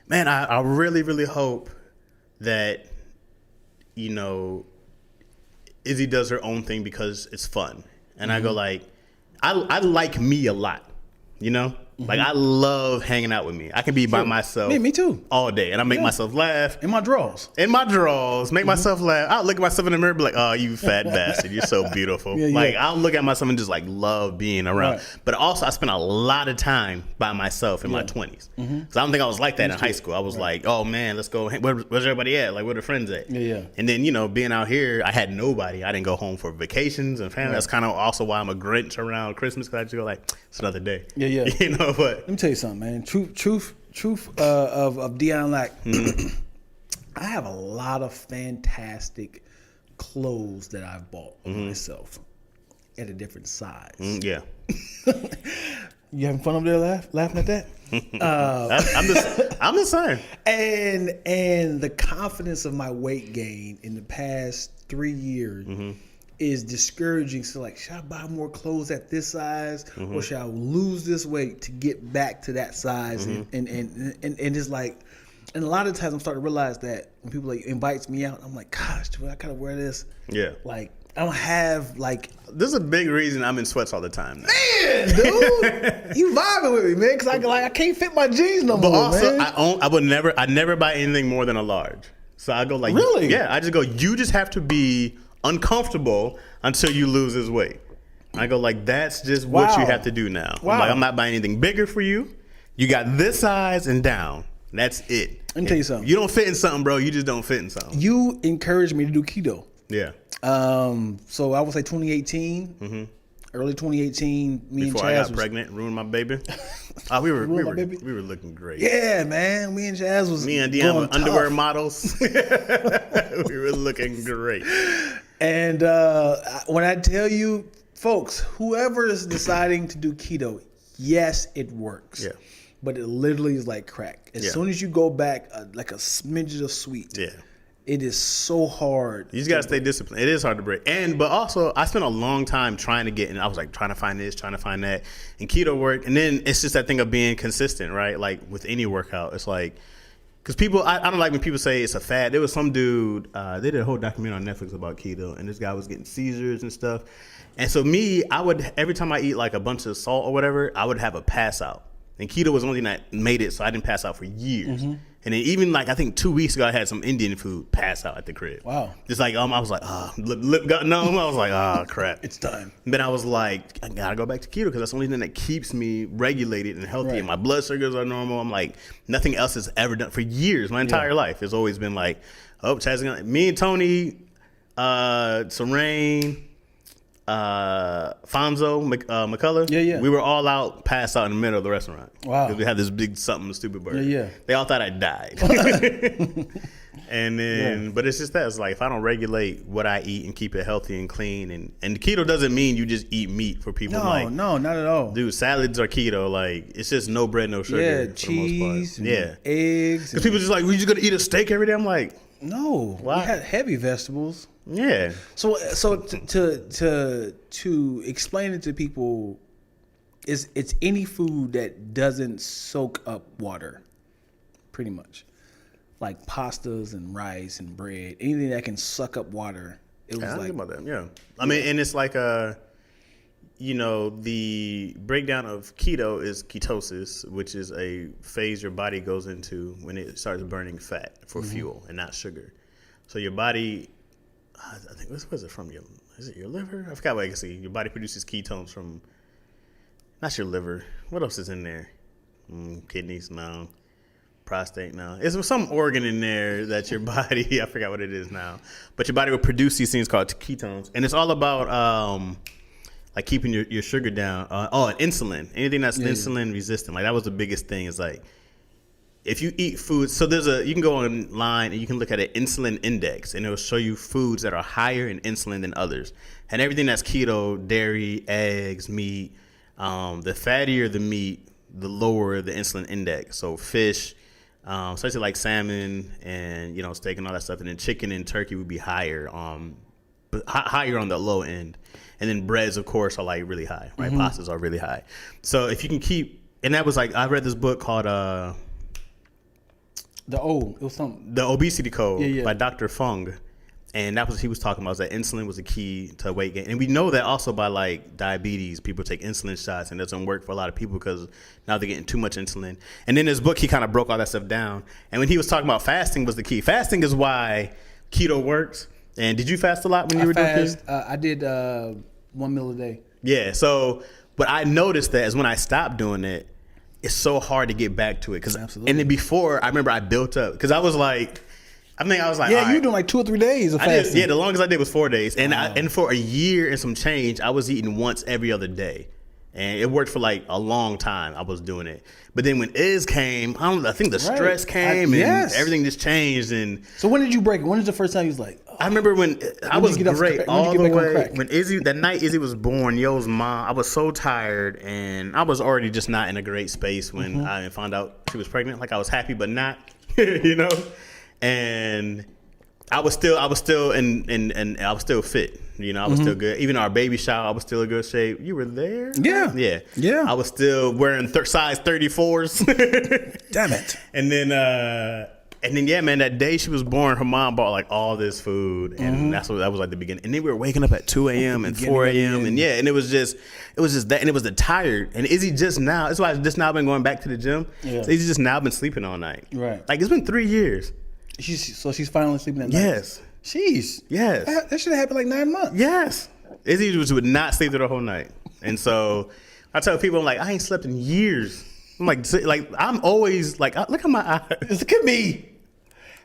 man, I really, really hope that, you know, Izzy does her own thing because it's fun. And I go like, I like me a lot, you know? Like I love hanging out with me. I can be by myself me too, all day. And I make myself laugh. in my drawers. In my drawers, make myself laugh. I'll look at myself in the mirror and be like, oh, you fat bastard. You're so beautiful. Yeah, yeah. Like, I'll look at myself and just, like, love being around. Right. But also, I spent a lot of time by myself in my 20s. So I don't think I was like that in high school. I was like, oh, man, let's go. Where's everybody at? Like, where the friends at? Yeah, yeah. And then, you know, being out here, I had nobody. I didn't go home for vacations and family. That's kind of also why I'm a Grinch around Christmas, because I just go, like, it's another day. Yeah, yeah. You know, but... Let me tell you something, man. Truth of Dion Lack. I have a lot of fantastic clothes that I've bought myself at a different size. Yeah. You having fun up there laughing at that? I'm the same. And the confidence of my weight gain in the past 3 years is discouraging. So like, should I buy more clothes at this size, or should I lose this weight to get back to that size? And it's like, and a lot of times I'm starting to realize that when people like invites me out, I'm like, gosh, do I gotta wear this? Yeah. Like I don't have like. This is a big reason I'm in sweats all the time now. Man, dude, you vibing with me, man? Because I can't fit my jeans no But more, also, man. I never buy anything more than a large. So I go like, Really? Yeah, I just go, you just have to be uncomfortable until you lose this weight. I go like, that's just what Wow. you have to do now. Wow. I'm like, I'm not buying anything bigger for you. You got this size and down. That's it. Let me tell you something. You don't fit in something, bro. You just don't fit in something. You encouraged me to do keto. Yeah. So I would say 2018, early 2018. Me Before and I Chaz got was, pregnant, ruined my baby. We were looking great. Yeah, man. Me and Chaz was. Me and Dion going were underwear tough. models. We were looking great. And when I tell you, folks, whoever is deciding to do keto, yes, it works. Yeah. But it literally is like crack. As Yeah. soon as you go back, like a smidget of sweet. Yeah. It is so hard. You just gotta stay disciplined. It is hard to break. But also I spent a long time trying to get in. I was like trying to find this, trying to find that. And keto worked. And then it's just that thing of being consistent, right? Like with any workout. It's like, because people, I don't like when people say it's a fad. There was some dude, they did a whole documentary on Netflix about keto, and this guy was getting seizures and stuff. And so every time I eat like a bunch of salt or whatever, I would have a pass out. And keto was the only thing that made it so I didn't pass out for years. And then even like, I think 2 weeks ago, I had some Indian food pass out at the crib. Wow. Just like, I was like, lip got numb. I was like, crap. It's time. Then I was like, I gotta go back to keto because that's the only thing that keeps me regulated and healthy. Right. And my blood sugars are normal. I'm like, nothing else has ever done for years. My entire life has always been like, oh, Chaz, me and Tony, Serene, Fonzo, McCullough. Yeah. We were all out, passed out in the middle of the restaurant. Wow. Because we had this big something stupid burger. Yeah. They all thought I died. And then, but it's just that. It's like, if I don't regulate what I eat and keep it healthy and clean, and keto doesn't mean you just eat meat for people. No, not at all. Dude, salads are keto. Like, it's just no bread, no sugar. Yeah, for cheese, the most part. and eggs. Because people just like, we just gonna eat a steak every day. I'm like, No, Why? we had heavy vegetables. yeah. So to explain it to people, it's any food that doesn't soak up water, pretty much, like pastas and rice and bread, anything that can suck up water. It was Yeah, I like think about that. Yeah. I mean, and it's like the breakdown of keto is ketosis, which is a phase your body goes into when it starts burning fat for fuel and not sugar. So your body, I think, where's it from? Is it your liver? I forgot what I can see. Your body produces ketones from, not your liver. What else is in there? Kidneys, no. Prostate, no. It's some organ in there that your body, I forgot what it is now. But your body will produce these things called ketones. And it's all about like keeping your sugar down. And insulin. Anything that's insulin resistant. Like, that was the biggest thing. Is like, if you eat foods, so you can go online and you can look at an insulin index, and it will show you foods that are higher in insulin than others. And everything that's keto, dairy, eggs, meat, the fattier the meat, the lower the insulin index. So fish, especially like salmon and steak and all that stuff, and then chicken and turkey would be higher, but higher on the low end. And then breads, of course, are like really high, right? Pastas are really high. So if you can keep, and that was like, I read this book called it was something. The Obesity Code by Dr. Fung. And that was, he was talking about, that insulin was the key to weight gain. And we know that also by like diabetes, people take insulin shots and it doesn't work for a lot of people because now they're getting too much insulin. And in his book, he kind of broke all that stuff down. And when he was talking about fasting was the key. Fasting is why keto works. And did you fast a lot when you were doing keto? I did 1 meal a day. Yeah. So, but I noticed that as when I stopped doing it, it's so hard to get back to it. Absolutely. And then before, I remember I built up because I was like, yeah, all you right. were doing like 2 or 3 days of fasting. The longest I did was 4 days. And and for a year and some change, I was eating once every other day. And it worked for like a long time. I was doing it. But then when Iz came, I think the stress came and everything just changed. And so when did you break it? When was the first time you was like, I remember when I was great all the way. When that night Izzy was born, Yo's mom, I was so tired and I was already just not in a great space when I found out she was pregnant. Like I was happy, but not, and I was still fit, I was still good. Even our baby shower, I was still in good shape. You were there? Yeah. I was still wearing size 34s. Damn it. And then, yeah, man, that day she was born, her mom bought like all this food, and that was like the beginning. And then we were waking up at 2 a.m. and 4 a.m. and and it was just that, and it was the tired. And Izzy just now, that's why I've just now been going back to the gym. Yeah. So Izzy just now been sleeping all night. Right. Like it's been 3 years. She's finally sleeping at night. Yes. Jeez. Yes. That should have happened like 9 months. Yes. Izzy would not sleep through the whole night, and so I tell people, I'm like, I ain't slept in years. I'm like I'm always like, look at my eyes. Look at me.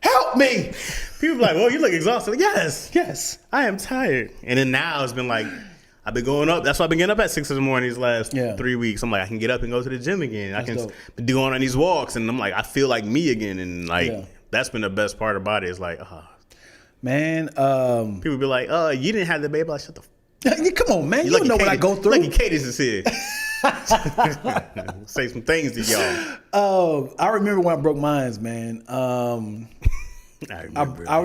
Help me. People are like, well, you look exhausted. Yes. I am tired. And then now it's been like, I've been going up. That's why I've been getting up at 6 in the morning these last 3 weeks. I'm like, I can get up and go to the gym again. I can be going on these walks, and I'm like, I feel like me again. And like, that's been the best part about it. It's like, man. People be like, you didn't have the baby. Like, shut the come on, man. You don't know what I go through. Lucky Cadence is here. Say some things to y'all. I remember when I broke mine, man. I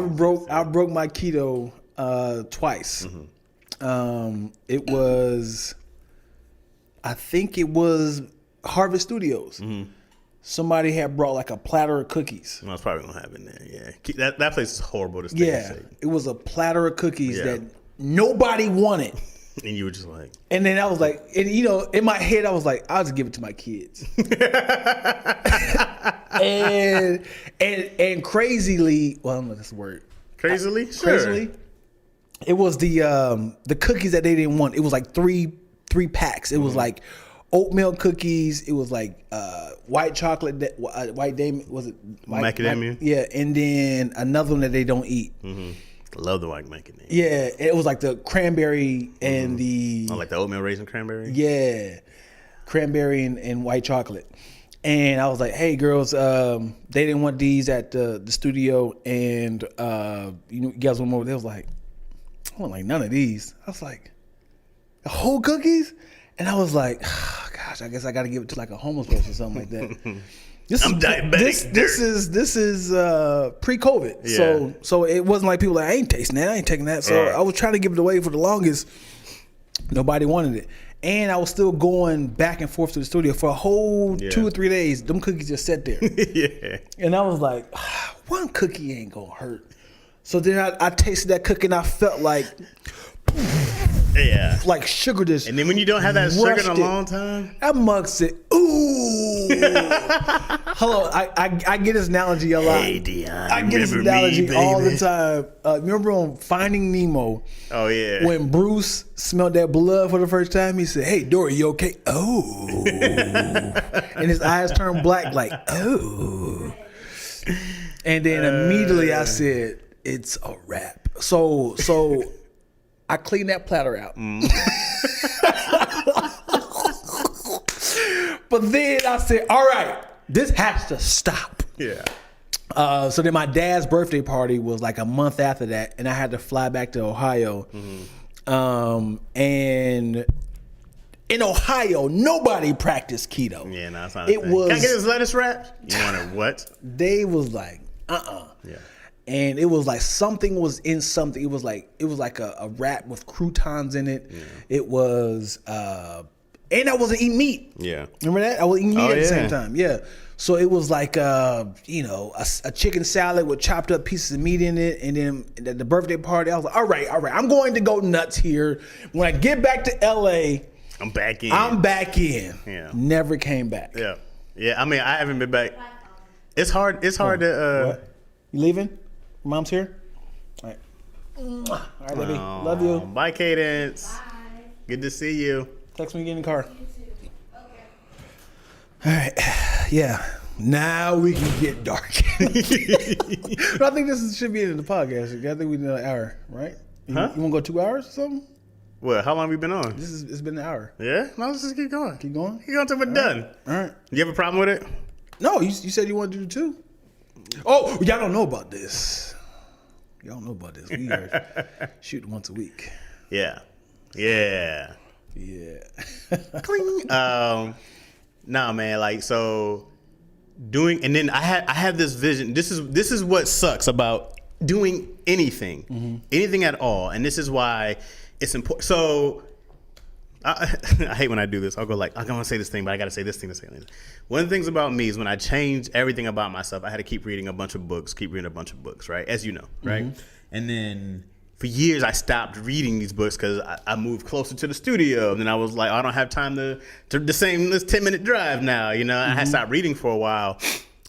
broke my keto twice. It was, I think it was Harvest Studios. Somebody had brought like a platter of cookies. Well, it's probably gonna happen there. Yeah, that place is horrible to stay. Yeah, it was a platter of cookies that nobody wanted. And you were just like, and then I was like, and in my head I was like, I'll just give it to my kids. and crazily, well, I don't know this word. Crazily, crazily, it was the cookies that they didn't want. It was like three packs. It was like oatmeal cookies. It was like white chocolate, white diamond. Was it macadamia? Yeah, and then another one that they don't eat. Love the white macadamia. Yeah, it was like the cranberry and the like the oatmeal raisin cranberry. Yeah, cranberry and white chocolate. And I was like, "Hey, girls, they didn't want these at the studio, and you guys want more?" They was like, "I want like none of these." I was like, "The whole cookies?" And I was like, oh, "Gosh, I guess I got to give it to like a homeless person or something like that." I'm diabetic. This is pre-COVID, Yeah. so it wasn't like people like, I ain't tasting that, I ain't taking that. So I was trying to give it away for the longest. Nobody wanted it, and I was still going back and forth to the studio for a whole 2 or 3 days. Them cookies just sat there, and I was like, one cookie ain't gonna hurt. So then I tasted that cookie and I felt like. Yeah. Like sugar just. And then when you don't have that sugar in a long time. That mug said, ooh. Hello, I get this analogy a lot. Hey, Dion. I get this analogy all the time. Remember on Finding Nemo? Oh, yeah. When Bruce smelled that blood for the first time, he said, hey, Dory, you okay? Oh. And his eyes turned black like, oh. And then immediately I said, it's a wrap. So I cleaned that platter out. But then I said, all right, this has to stop. Yeah. So then my dad's birthday party was like a month after that, and I had to fly back to Ohio. And in Ohio, nobody practiced keto. Yeah, no, it's not. It was. Can I get this lettuce wrap? You want it what? They was like, Yeah. And it was like something was in something. It was like a wrap with croutons in it. Yeah. It was, and I wasn't eating meat. Yeah. Remember that? I was eating meat at the same yeah. time. Yeah. So it was like, a chicken salad with chopped up pieces of meat in it. And then at the birthday party, I was like, all right. I'm going to go nuts here. When I get back to LA, I'm back in. Yeah. Never came back. Yeah. Yeah. I mean, I haven't been back. It's hard. It's hard to. What? You leaving? Mom's here? All right. All right, baby. Love you. Bye, Cadence. Bye. Good to see you. Text me when you get in the car. All right. Yeah. Now we can get dark. But I think should be in the podcast. I think we did an hour, right? You want to go 2 hours or something? What? How long have we been on? It's been an hour. Yeah? No, let's just keep going. Keep going? Keep going till we're done. All right. You have a problem with it? No, you said you wanted to do 2. Oh, y'all don't know about this. Y'all don't know about this. We are shooting once a week. Yeah. Yeah. Yeah. Cling. Nah, man. Like, so doing, and then I have this vision. This is what sucks about doing anything, anything at all, and this is why it's important. So I hate when I do this. I'll go like, I'm gonna say this thing, but I gotta say this thing to say this. One of the things about me is when I changed everything about myself, I had to keep reading a bunch of books, right? As you know, right? And then for years I stopped reading these books because I moved closer to the studio, and then I was like, I don't have time to the same this 10-minute drive now, you know. I had stopped reading for a while,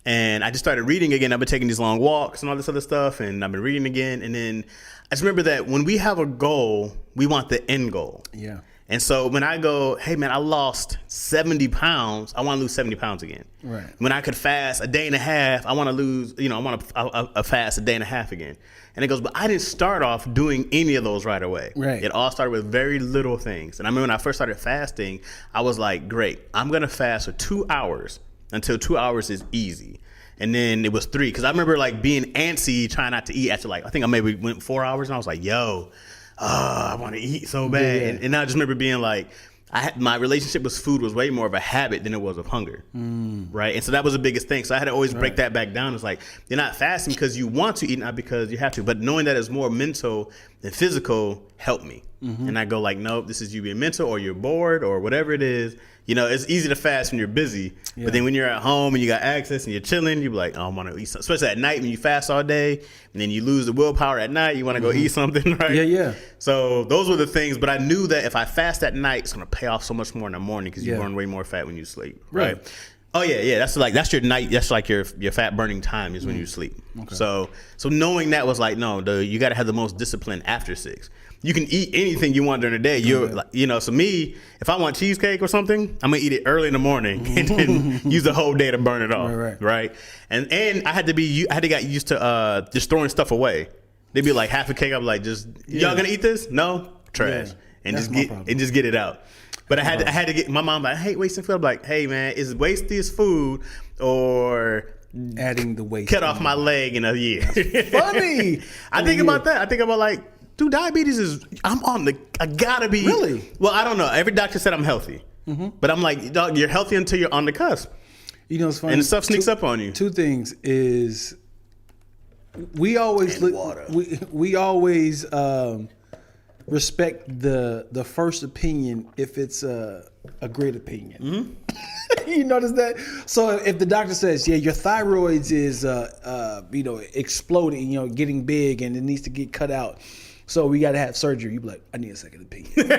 and I just started reading again. I've been taking these long walks and all this other stuff, and I've been reading again. And then I just remember that when we have a goal, we want the end goal. Yeah. And so when I go, hey man, I lost 70 pounds, I want to lose 70 pounds again. Right. When I could fast a day and a half, I want to lose, I want to fast a day and a half again. And it goes, but I didn't start off doing any of those right away. Right. It all started with very little things. And I remember when I first started fasting, I was like, great, I'm going to fast for 2 hours until 2 hours is easy. And then it was 3, because I remember like being antsy, trying not to eat after like, I think I maybe went 4 hours, and I was like, yo, I want to eat so bad. Yeah. And I just remember being like, my relationship with food was way more of a habit than it was of hunger, right? And so that was the biggest thing. So I had to always break that back down. It's like, you're not fasting because you want to eat, not because you have to. But knowing that it's more mental than physical helped me. And I go like, nope, this is you being mental, or you're bored, or whatever it is. You know, it's easy to fast when you're busy, but then when you're at home and you got access and you're chilling, you're like, oh, I want to eat something. Especially at night when you fast all day, and then you lose the willpower at night, you want to go eat something, right? Yeah. So those were the things, but I knew that if I fast at night, it's going to pay off so much more in the morning because you burn way more fat when you sleep, right? Oh yeah. That's your night. That's like your fat burning time is when you sleep. Okay. So knowing that was like, no, you got to have the most discipline after 6. You can eat anything you want during the day. So me, if I want cheesecake or something, I'm gonna eat it early in the morning and then use the whole day to burn it off, right? And I had to get used to just throwing stuff away. They'd be like half a cake. I'm like, y'all gonna eat this? No, trash, and just get it out. But I had to get my mom like, I hate wasting food. I'm like, hey man, is waste this food or adding the waste? Cut off my leg in a year. That's funny. I think about that. I think about like, dude, diabetes I gotta be. Really? Well, I don't know. Every doctor said I'm healthy. But I'm like, dog, you're healthy until you're on the cusp. You know, it's funny. And the stuff sneaks up on you. 2 things is we always we always respect the first opinion if it's a great opinion. You notice that? So if the doctor says, yeah, your thyroid is exploding, getting big and it needs to get cut out, so we got to have surgery, you be like, I need a second opinion. But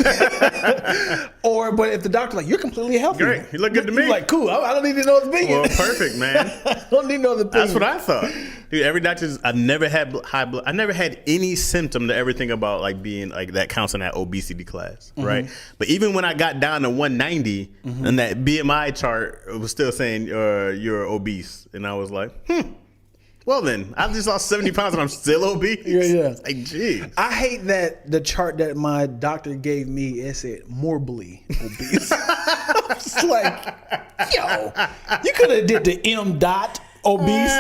if the doctor's like, you're completely healthy. Great. You look good to me. You're like, cool. I don't need to know his opinion. Well, perfect, man. I don't need to know the opinion. That's what I thought. Dude, every doctor's, I've never had high blood. I never had any symptom to ever think about like being like that counts in that obesity class, right? But even when I got down to 190 and that BMI chart was still saying you're obese. And I was like, well then, I just lost 70 pounds and I'm still obese. Yeah. Like, geez. I hate that the chart that my doctor gave me, it said morbidly obese. It's like, yo, you could have did the M. obese.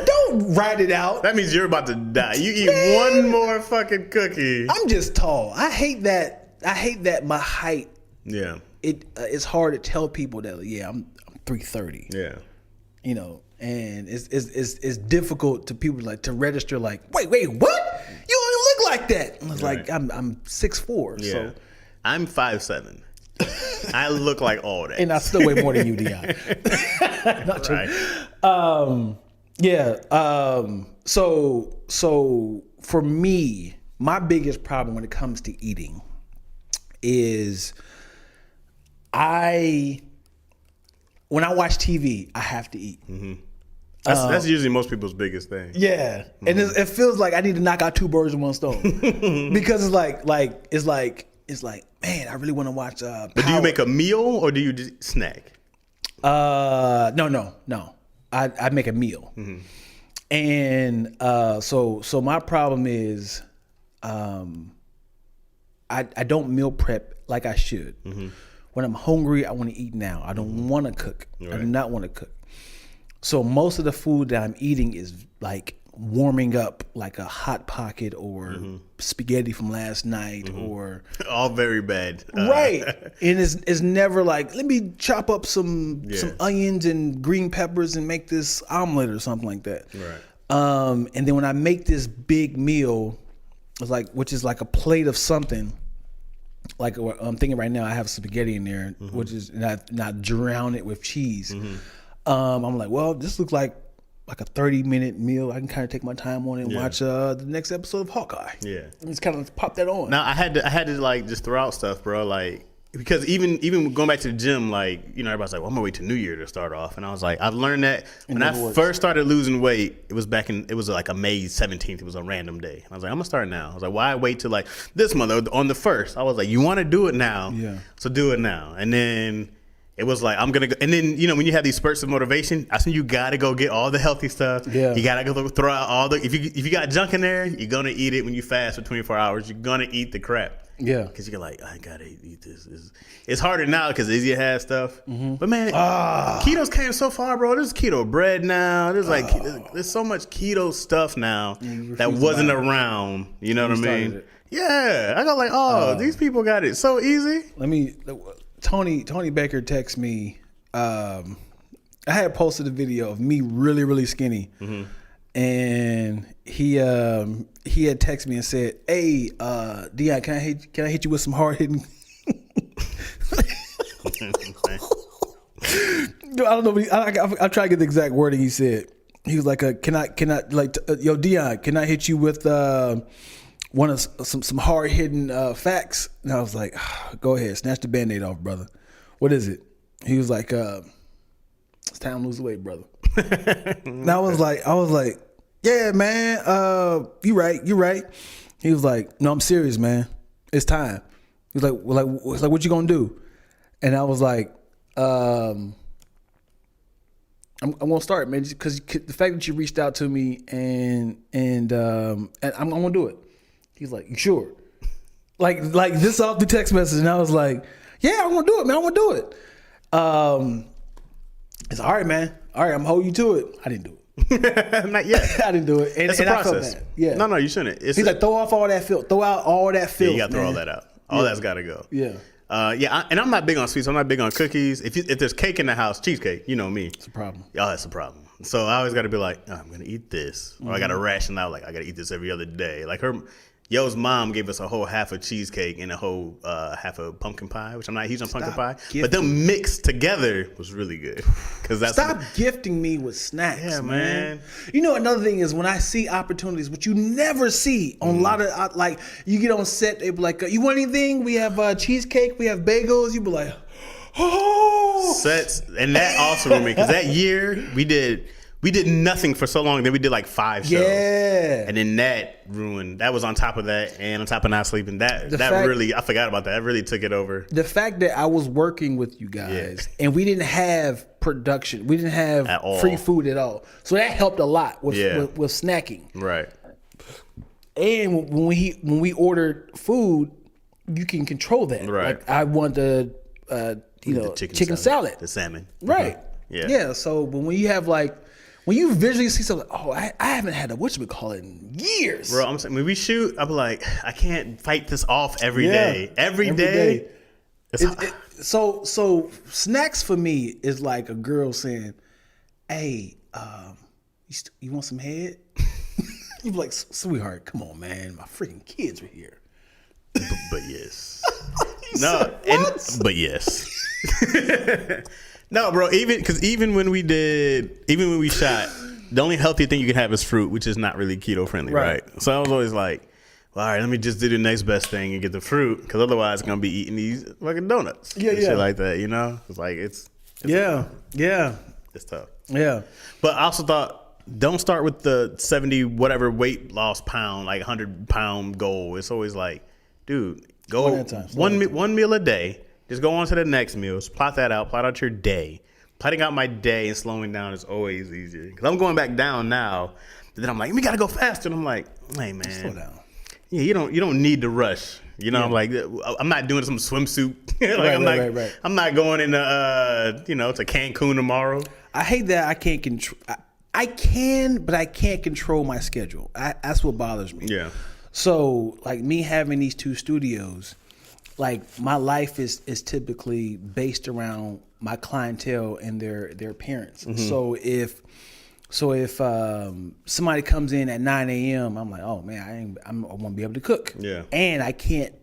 Don't write it out. That means you're about to die. You eat one more fucking cookie. I'm just tall. I hate that my height. Yeah. It's hard to tell people that I'm 330. Yeah. You know, and it's difficult to people like to register like, wait, what? You don't look like that. And it's like I'm 6'4". Yeah. So I'm 5'7". I look like all that. and I still weigh more than you, Dion. Not true. Right. So for me, my biggest problem when it comes to eating is when I watch TV, I have to eat. Mm-hmm. That's usually most people's biggest thing. Yeah, and it feels like I need to knock out two birds with one stone because it's like man, I really want to watch. But do you make a meal or do you just snack? No. I make a meal, and so my problem is, I don't meal prep like I should. When I'm hungry, I want to eat now. I don't want to cook. Right. I do not want to cook. So most of the food that I'm eating is like warming up, like a Hot Pocket or spaghetti from last night, or All very bad. right. And it's never like, let me chop up some onions and green peppers and make this omelet or something like that. Right. And then when I make this big meal, which is like a plate of something. Like I'm thinking right now, I have spaghetti in there, which is and I drown it with cheese. I'm like, well, this looks like a 30-minute meal. I can kind of take my time on it and watch the next episode of Hawkeye. Yeah, and just kind of pop that on. Now I had to like just throw out stuff, bro. Like because even going back to the gym, like everybody's like, well, I'm gonna wait till New Year to start off, and I was like, I've learned that when I first started losing weight, it was like a May 17th. It was a random day. I was like, I'm gonna start now. I was like, why wait till like this month on the 1st? I was like, you want to do it now, so do it now. And then it was like, I'm gonna go. And then when you have these spurts of motivation, I think you gotta go get all the healthy stuff. Yeah, you gotta go throw out all the if you got junk in there, you're gonna eat it when you fast for 24 hours. You're gonna eat the crap. Yeah, because you're like, I gotta eat this. It's harder now because Izzy has stuff. But man, keto's came so far, bro. There's keto bread now. There's so much keto stuff now that wasn't around. You know what I mean? Yeah, I got like, these people got it so easy. Tony Baker texted me. I had posted a video of me really, really skinny. And he had texted me and said, "Hey, Dion, can I hit you with some hard hitting?" I don't know. I try to get the exact wording he said. He was like, "Can I yo Dion, can I hit you with one of some hard hitting facts?" And I was like, "Go ahead, snatch the Band-Aid off, brother. What is it?" He was like, "It's time to lose weight, brother." And I was like, "Yeah, man, you right. He was like, "No, I'm serious, man. It's time." He was like, "What you gonna do?" And I was like, I'm gonna start, man, because the fact that you reached out to me and I'm gonna do it. He's like, "You sure?" Like this off the text message, and I was like, "Yeah, I'm gonna do it, man. I'm gonna do it." It's all right, man. All right, I'm holding you to it. I didn't do it. Not yet. I didn't do it. It's a process. Yeah. No, you shouldn't. He's like, throw off all that filth. Throw out all that filth. Yeah, you gotta throw all that out. All that's gotta go. Yeah. And I'm not big on sweets. I'm not big on cookies. If there's cake in the house, cheesecake, you know me. It's a problem. Oh, that's a problem. So I always got to be like, I'm going to eat this. Or I got to ration out, like, I got to eat this every other day. Like Yo's mom gave us a whole half of cheesecake and a whole half of pumpkin pie, which I'm not huge on pumpkin pie. But them mixed together was really good. Stop gifting me with snacks, man. You know, another thing is when I see opportunities, which you never see on a lot of, like, you get on set, they be like, "You want anything? We have cheesecake, we have bagels." You be like, oh. Sets. And that also ruined me because that year we did nothing for so long. Then we did like 5 shows. Yeah. And then that ruined. That was on top of that, and on top of not sleeping. That really, I forgot about that. That really took it over. The fact that I was working with you guys, and we didn't have production, we didn't have free food at all, so that helped a lot with snacking. Right. And when we ordered food, you can control that. Right. Like I want the chicken salad, the salmon. right? Yeah. Yeah. So when you have like when you visually see something, I haven't had a whatchamacallit in years. Bro, I'm saying when we shoot, I'm like, I can't fight this off every Yeah, day. Every every day. day. It's- So snacks for me is like a girl saying, "Hey, you want some head?" You be like, "Sweetheart, come on, man, my freaking kids are here." but yes. You No, said, "What?" but yes. No, bro. Even when we shot, the only healthy thing you can have is fruit, which is not really keto friendly, Right. right? So I was always like, well, all right, let me just do the next best thing and get the fruit, because otherwise I'm gonna be eating these fucking donuts, Yeah, and yeah. shit like that. You know, it's like it's Yeah. it's tough. But I also thought, don't start with the 70 whatever weight loss pound, like 100-pound goal. It's always like, dude, go One at a time, one meal a day. Just go on to the next meals. Plot out your day. Plotting out my day and slowing down is always easier. Because I'm going back down now. But then I'm like, we got to go faster. And I'm like, hey, man. slow down. Yeah, you don't need to rush. You know, Yeah. I'm like, I'm not doing some swimsuit. Right. I'm not going into, to Cancun tomorrow. I hate that I can't control. I can, but I can't control my schedule. That's what bothers me. Yeah. So, like me having these two studios, like my life is typically based around my clientele and their parents. Mm-hmm. So if somebody comes in at 9 a.m., I'm like, oh man, I won't be able to cook. Yeah. And I can't,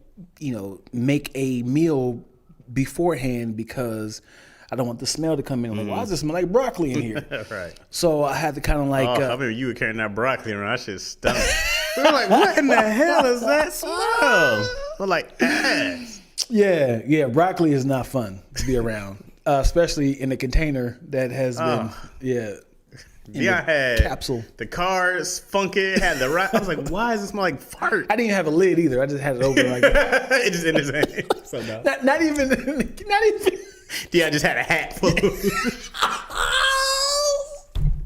make a meal beforehand because I don't want the smell to come in. I'm like, why does it smell like broccoli in here? Right. So I had to kind of like. I remember you were carrying that broccoli around. That shit stunk. We were like, what in the hell is that smell? We're like, ass. Yeah, broccoli is not fun to be around, especially in a container that has been, Yeah, I had capsule. The car's funky. Had the right. I was like, why does it smell like fart? I didn't even have a lid either. I just had it open like It just in his hand. So no. not even. Yeah, I just had a hat full.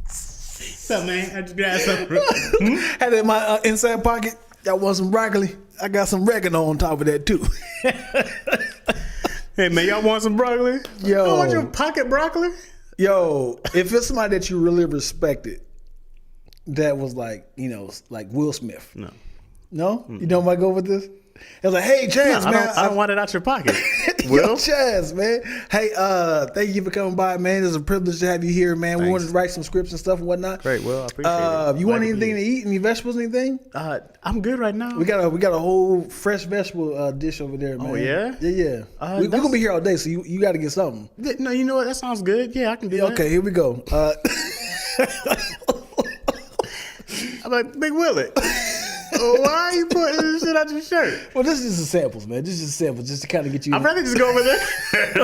So man, I just grabbed something. Had it in my inside pocket. I want some broccoli. I got some oregano on top of that too. Hey man, y'all want some broccoli? Yo. You want your pocket broccoli? Yo, if it's somebody that you really respected, that was like, like Will Smith. No? You know where I go with this? It was like, hey, Chaz, man. I don't want it out your pocket. Yo, Will? Chaz, man. Hey, thank you for coming by, man. It's a privilege to have you here, man. We Thanks. wanted to write some scripts and stuff and whatnot. Great, Will. I appreciate it. You want anything to eat? Any vegetables, anything? I'm good right now. We got a whole fresh vegetable dish over there, man. Oh, yeah? Yeah. We're gonna be here all day, so you got to get something. No, you know what? That sounds good. Yeah, I can do that. Okay, here we go. I'm like, Big Willie, why are you putting this shit out your shirt? Well, this is just samples, man. This is just samples, just to kind of get you. I'd rather just go over there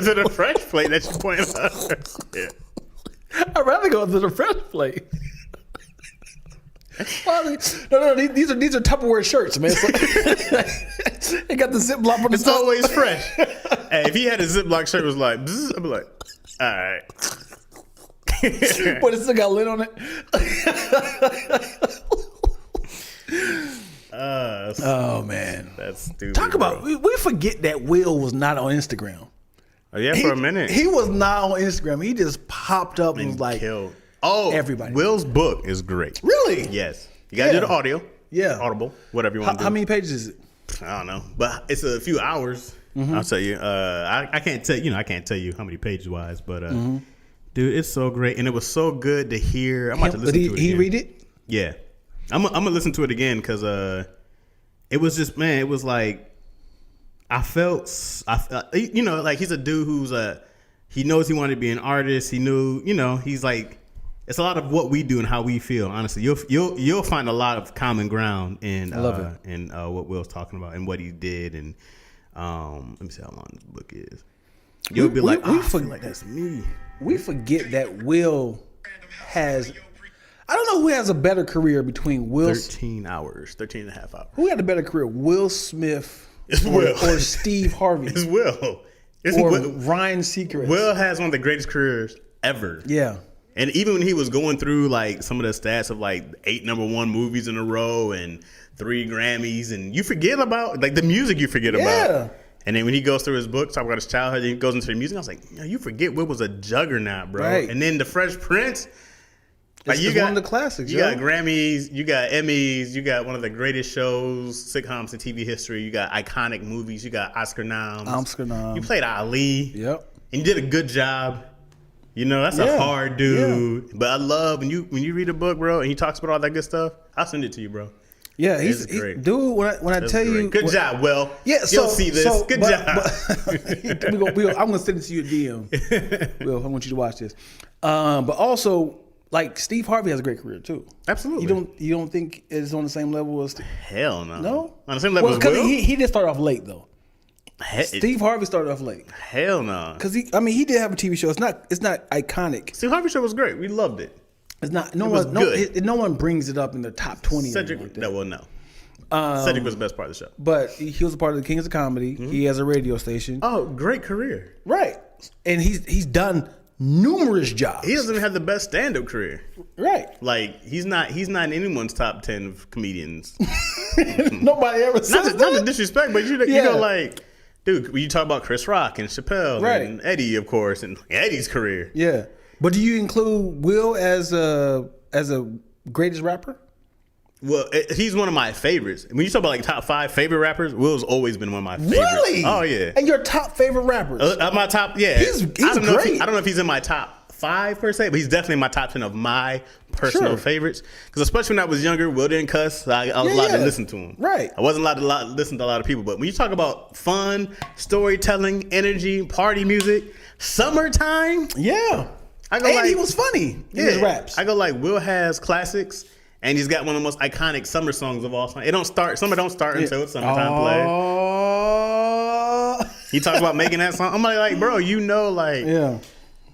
to the fresh plate that you pointed out. Yeah. I'd rather go to the fresh plate. No, these are Tupperware shirts, man. So they got the Ziploc on the It's top. always fresh. Hey, if he had a Ziploc shirt, it was like, bzz, I'd be like, all right. But it still got lid on it. Oh man, That's stupid. talk about bro. we forget that Will was not on Instagram. Oh, yeah, for a minute. He was not on Instagram. He just popped up and was like, killed. Oh, everybody. Will's book is great. really? Yes. You gotta do Yeah. the audio. Yeah. Audible, whatever you want to do. How many pages is it? I don't know, but it's a few hours. Mm-hmm. I'll tell you. I can't tell I can't tell you how many pages wise, but Mm-hmm. dude, it's so great, and it was so good to hear. I'm about to listen to it. He again. read it? Yeah, I'm gonna listen to it again because it was just, man, it was like I felt like he's a dude who's he knows he wanted to be an artist. He knew, he's like. It's a lot of what we do and how we feel. Honestly, you'll find a lot of common ground in what Will's talking about and what he did. And let me see how long this book is. You'll be like, I feel like that's me. We forget that Will has. I don't know who has a better career between Will. 13 and a half hours. Who had a better career, Will Smith It's Will. or Steve Harvey It's Will. It's or Will. Ryan Seacrest? Will has one of the greatest careers ever. Yeah. And even when he was going through like some of the stats of like 8 #1 movies in a row and 3 Grammys, and you forget about like the music you forget Yeah. about. And then when he goes through his book, talk about his childhood, and he goes into the music, I was like, you forget Will was a juggernaut, bro. Right. And then the Fresh Prince, It's one of the classics. You got Grammys, you got Emmys, you got one of the greatest shows, sitcoms in TV history. You got iconic movies. You got Oscar noms. You played Ali. Yep. And you did a good job. You know, that's a hard dude. Yeah. But I love when you read a book, bro, and he talks about all that good stuff. I'll send it to you, bro. Yeah, he's great. Dude, when I tell you, good job, Will. Yeah, you'll see this. Good job. I'm gonna send it to you a DM. Will, I want you to watch this. But also, like Steve Harvey has a great career too. Absolutely. You don't think it's on the same level as? Hell no. No, on the same level as Will. He did start off late though. Steve Harvey started off late. Hell no. Because he did have a TV show. It's not iconic. Steve Harvey show was great. We loved it. It's not. No one brings it up in the top 20. Cedric, like no. Cedric was the best part of the show. But he was a part of the Kings of Comedy. Mm-hmm. He has a radio station. Oh, great career. Right. And he's done numerous jobs. He doesn't even have the best stand-up career. Right. Like he's not in anyone's top 10 of comedians. Nobody ever says that. Not to disrespect, but you know, like, dude, when you talk about Chris Rock and Chappelle and Eddie, of course, and Eddie's career. Yeah. But do you include Will as a greatest rapper? Well, he's one of my favorites. When you talk about like top 5 favorite rappers, Will's always been one of my favorites. Really? Oh yeah. And your top favorite rappers? My top, yeah. He's great. I don't know if he's in my top 5 per se, but he's definitely in my top 10 of my personal favorites. Because especially when I was younger, Will didn't cuss. I was allowed to listen to him. Right. I wasn't allowed to listen to a lot of people. But when you talk about fun, storytelling, energy, party music, summertime. Yeah. He was funny in his raps. I go like, Will has classics. And he's got one of the most iconic summer songs of all time. Summer don't start until it's summertime play. He talks about making that song. I'm like, bro, Yeah.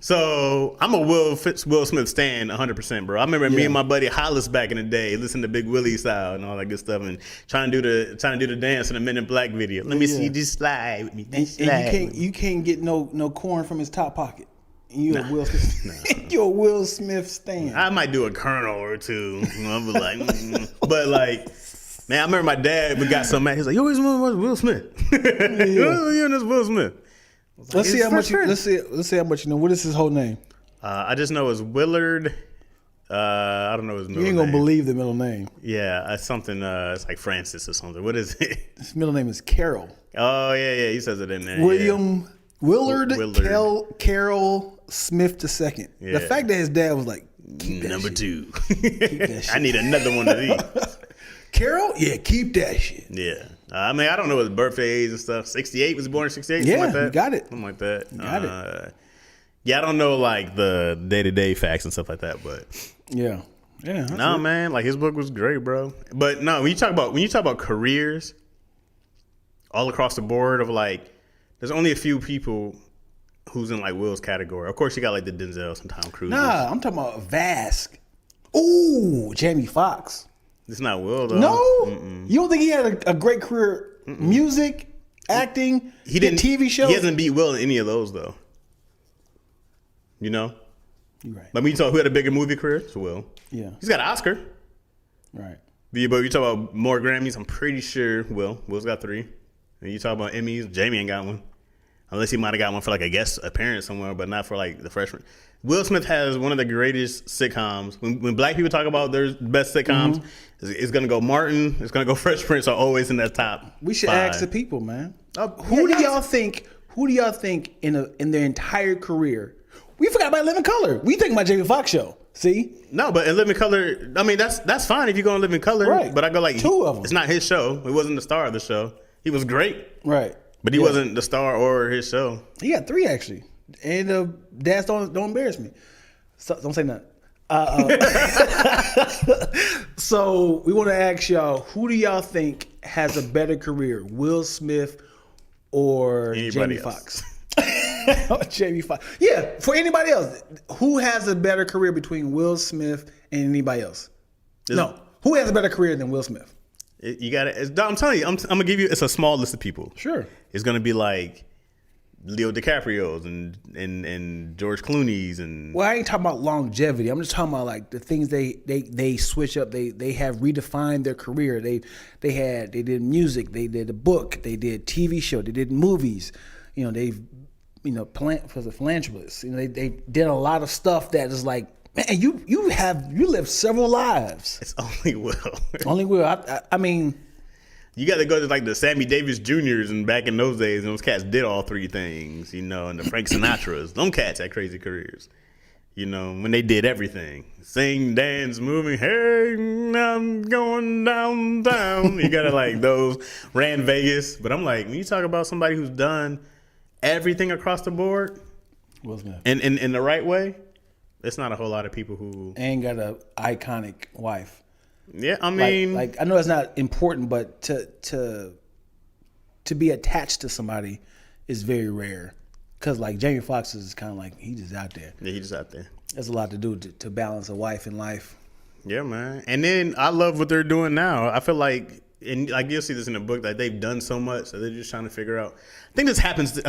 So I'm a Will Smith stan 100%, bro. I remember me and my buddy Hollis back in the day, listening to Big Willie style and all that good stuff, and trying to do the dance in the Men in Black video. Let me see, just slide with me. And you can't get no corn from his top pocket. You're a Will Smith. You're a Will Smith stan. I might do a kernel or two. I'll be like, but like, man, I remember my dad got so mad. He's like, "Yo, which one was Will Smith? You know, Will Smith." Let's see how much you know. What is his whole name? I just know it's Willard. I don't know his middle name. You ain't gonna believe the middle name. Yeah, it's something. It's like Francis or something. What is it? His middle name is Carroll. Oh yeah. He says it in there. Willard. Carroll Smith II. Yeah. The fact that his dad was like, keep that number shit. 2. I need another one of these. Carroll? Yeah, keep that shit. Yeah. I mean, I don't know his birthdays and stuff. 68, was he born in 68? Yeah, something like that? You got it. Something like that. You got it. Yeah, I don't know like the day-to-day facts and stuff like that, but yeah. No, man, like his book was great, bro. But no, when you talk about careers all across the board of like, there's only a few people who's in like Will's category. Of course, you got like the Denzel and Tom Cruise. Nah, I'm talking about Vask. Ooh, Jamie Foxx. It's not Will though. No, you don't think he had a great career? Music, acting, he didn't. TV shows. He hasn't beat Will in any of those though. You know. You're right. But when you talk who had a bigger movie career, it's Will. Yeah. He's got an Oscar. Right. But you talk about more Grammys, I'm pretty sure Will's got 3. And you talk about Emmys, Jamie ain't got one. Unless he might have got one for like a guest appearance somewhere, but not for like the freshman. Will Smith has one of the greatest sitcoms. When black people talk about their best sitcoms, it's going to go Martin, it's going to go Fresh Prince are always in that top. We should 5. ask the people, man. Who do y'all think in their entire career? We forgot about Living Color. We think about Jamie Foxx show. See? No, but in Living Color, I mean, that's fine if you go in Living Color. Right. But I go like, 2 of them. It's not his show. He wasn't the star of the show. He was great. Right. But he wasn't the star or his show. He got 3 actually. And Dads don't embarrass me. So, don't say nothing. So we want to ask y'all, who do y'all think has a better career, Will Smith or Jamie Foxx? Jamie Foxx. Yeah, for anybody else, who has a better career between Will Smith and anybody else? Who has a better career than Will Smith? You got it. I'm telling you, I'm gonna give you. It's a small list of people. Sure. It's gonna be like Leo DiCaprio's and George Clooney's and. Well, I ain't talking about longevity. I'm just talking about like the things they switch up. They have redefined their career. They did music. They did a book. They did TV show. They did movies. You know, for the philanthropists. You know, they did a lot of stuff that is like Man, you lived several lives. It's only Will. Only Will. I mean, You got to go to like the Sammy Davis Juniors, and back in those days, those cats did all three things, and the Frank Sinatras. Them cats had crazy careers. When they did everything. Sing, dance, moving, hey, I'm going downtown. You got to like those, ran Vegas. But I'm like, when you talk about somebody who's done everything across the board Will Smith. in the right way, there's not a whole lot of people who... And got an iconic wife. Yeah, I mean... Like I know it's not important, but to be attached to somebody is very rare. Because like Jamie Foxx is kind of like, he just out there. Yeah, he's just out there. There's a lot to do to balance a wife and life. Yeah, man. And then I love what they're doing now. I feel like, and like you'll see this in the book, like they've done so much that they're just trying to figure out. I think this happens to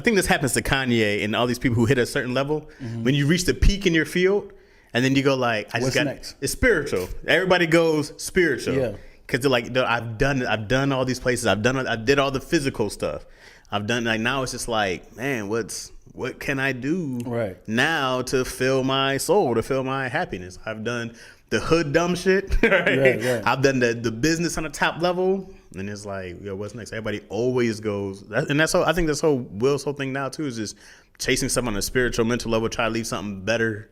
Kanye and all these people who hit a certain level. When you reach the peak in your field, and then you go like, What's next? It's spiritual. Everybody goes spiritual. Yeah. Because they're like, I've done all these places. I did all the physical stuff. I've done, like, now it's just like, man, what can I do now to fill my soul, to fill my happiness? I've done the hood dumb shit. Right? I've done the business on the top level. And it's like, what's next? Everybody always goes. I think this whole Will's whole thing now, too, is just chasing something on a spiritual, mental level, try to leave something better.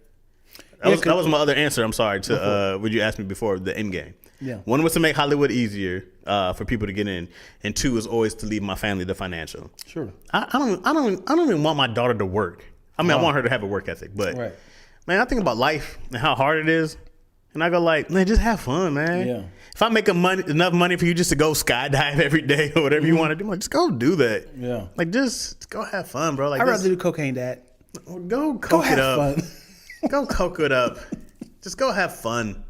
That was my other answer. I'm sorry to what you asked me before, the end game. Yeah. One was to make Hollywood easier for people to get in, and two is always to leave my family the financial. Sure. I don't even want my daughter to work. I mean, I want her to have a work ethic, but man, I think about life and how hard it is, and I go like, man, just have fun, man. Yeah. If I make enough money for you just to go skydive every day or whatever you want to do, like, just go do that. Yeah. Like, just go have fun, bro. Like, I'd rather do cocaine, Dad. Go coke it up. Fun. Go coke it up. Just go have fun.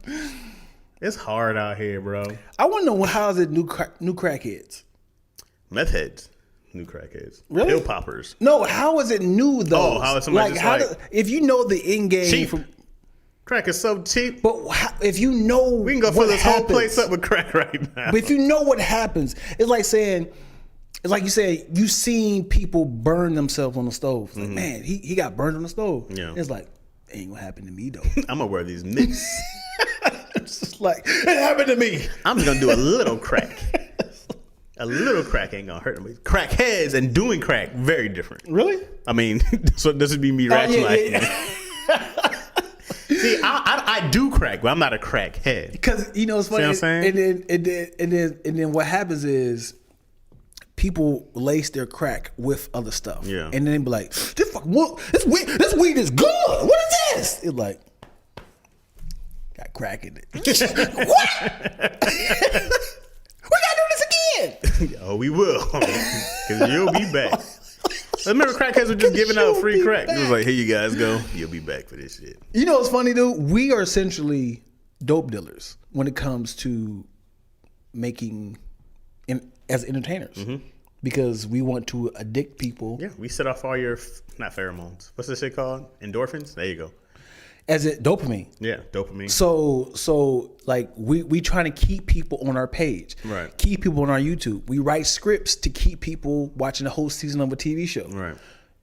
It's hard out here, bro. I want to know how is it new crackheads? Meth heads, new crackheads. Really? Pill poppers. No, how is it new though? Oh, how is somebody if you know the end game cheap? Crack is so cheap. But if you know, we can go fill this whole place up with crack right now. But if you know what happens, it's like you said, you seen people burn themselves on the stove. It's like, man, he got burned on the stove. Yeah. It's like, it ain't gonna happen to me though. I'm gonna wear these mitts. It's just like, it happened to me. I'm just gonna do a little crack. A little crack ain't gonna hurt me. Crack heads and doing crack, very different. Really? I mean, so this would be me rationalizing. See, I do crack, but I'm not a crack head. Because it's funny. See what I'm saying? And then what happens is people lace their crack with other stuff. Yeah. And then they be like, this weed is good. What is this? It's like, got crack in it. What? We gotta do this again. Oh, we will. Because you'll be back. Remember, crackheads were just giving out free crack. It was like, here you guys go. You'll be back for this shit. You know what's funny, dude? We are essentially dope dealers when it comes to making as entertainers. Because we want to addict people. Yeah, we set off all your, not pheromones. What's this shit called? Endorphins? There you go. As it dopamine. Yeah, dopamine. So like we trying to keep people on our page. Right. Keep people on our YouTube. We write scripts to keep people watching the whole season of a TV show. Right.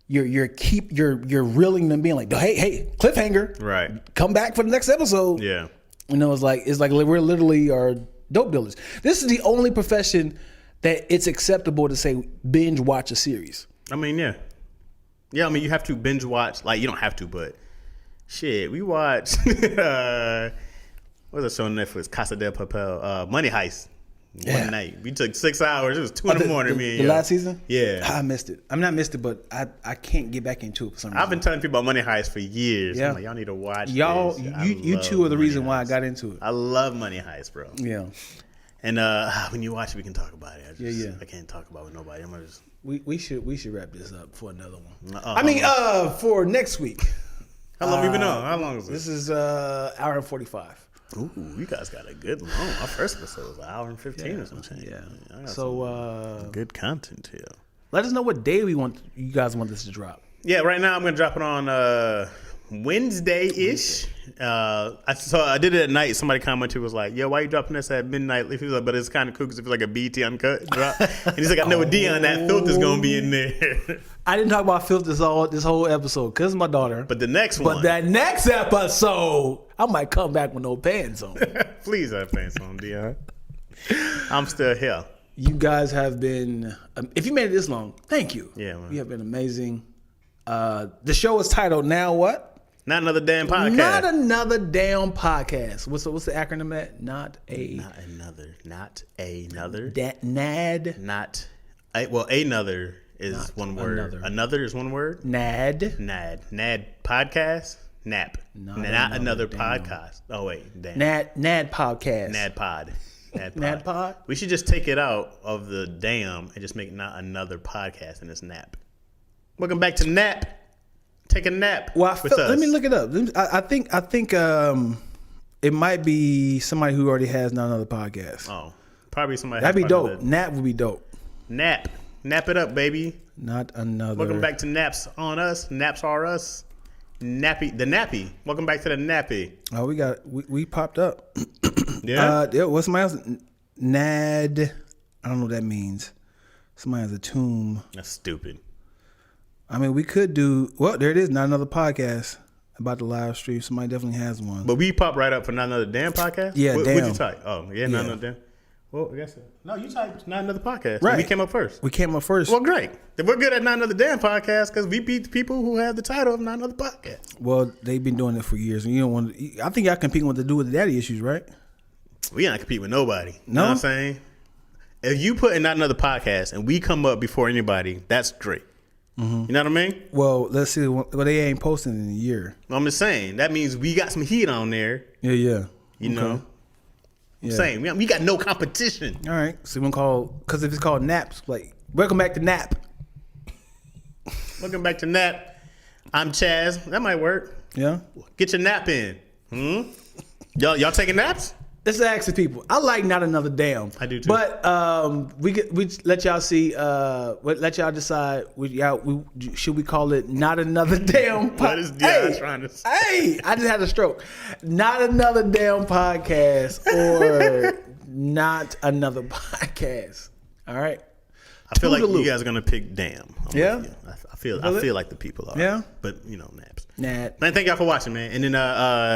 You're reeling them being like, hey, cliffhanger. Right. Come back for the next episode. Yeah. It's like we're literally are dope dealers. This is the only profession that it's acceptable to say binge watch a series. I mean, yeah. Yeah, I mean, you have to binge watch. Like, you don't have to, but shit, we watched, what's a show on Netflix? Casa de Papel, Money Heist. One night. We took 6 hours. It was 2 in the morning, me and the last season? Yeah. I missed it. I'm not missed it, but I can't get back into it for some reason. I've been telling people about Money Heist for years. Yeah. I'm like, y'all need to watch y'all, this. you two are the reason why I got into it. I love Money Heist, bro. Yeah. And when you watch it, we can talk about it. I can't talk about it with nobody. I'm gonna just... We should wrap this up for another one. For next week. How long have we been on? How long is this? This is hour and 45. Ooh, you guys got a good long. Our first episode was an hour and 15 or something. Yeah. So good content here. Let us know what day you guys want this to drop. Yeah, right now I'm gonna drop it on Wednesday-ish. I did it at night. Somebody commented, was like, "Yo, why you dropping this at midnight?" He was like, "But it's kind of cool because it feels like a BT uncut drop." And he's like, "I know with Dion that filter's gonna be in there." I didn't talk about filters this whole episode because my daughter. But the next one. But that next episode, I might come back with no pants on. Please have pants on, Dion. I'm still here. You guys have been, if you made it this long, thank you. Yeah, man. You have been amazing. The show is titled Now What? Not another damn podcast. Not another damn podcast. What's the acronym at? Not another. NAD. Another is Not one word. another. Another is one word. NAD. NAD podcast. Nap. Not Not another damn. podcast. Oh wait, damn. NAD podcast. NAD pod. NAD pod? We should just take it out of the damn and just make it not another podcast and it's nap. Welcome back to Nap. Take a nap. Well, with us. let me look it up. I think it might be somebody who already has not another podcast. Oh, probably somebody. That'd be probably dope. Nap would be dope. Nap it up, baby. Not another. Welcome back to Naps on Us. Naps are us. Nappy, the nappy. Welcome back to the nappy. Oh, we popped up. Yeah. What's somebody else? NAD. I don't know what that means. Somebody has a tomb. That's stupid. I mean, we could do. Well, there it is. Not another podcast about the live stream. Somebody definitely has one. But we pop right up for not another damn podcast. Yeah, What'd damn. you type? Oh, yeah, not Yeah. another damn. Well, I guess no. You typed not another podcast. Right. We came up first. We came up first. Well, great. Then we're good at not another damn podcast because we beat the people who have the title of not another podcast. Well, they've been doing it for years, and you don't want to. I think y'all competing with the do with the daddy issues, right? We not compete with nobody. You No? know what I'm saying? If you put in not another podcast and we come up before anybody, that's great. Mm-hmm. You know what I mean? Well, let's see. Well, they ain't posting in a year. I'm just saying that means we got some heat on there. Yeah. You know, Yeah. I'm saying we got no competition. All right. So we're gonna because if it's called Naps, like welcome back to Nap. Welcome back to Nap. I'm Chaz. That might work. Yeah. Get your nap in. Y'all taking naps? Let's ask the people. I like not another damn. I do too. But we let y'all see. Let y'all decide. Should we call it not another damn? What is Dion trying to say? Hey, I just had a stroke. Not another damn podcast or not another podcast. All right. I feel like Toodaloo. you guys are gonna pick damn. I'm Yeah? with you. I feel like the people are. Yeah? But naps. Nah. Man, thank y'all for watching, man. And then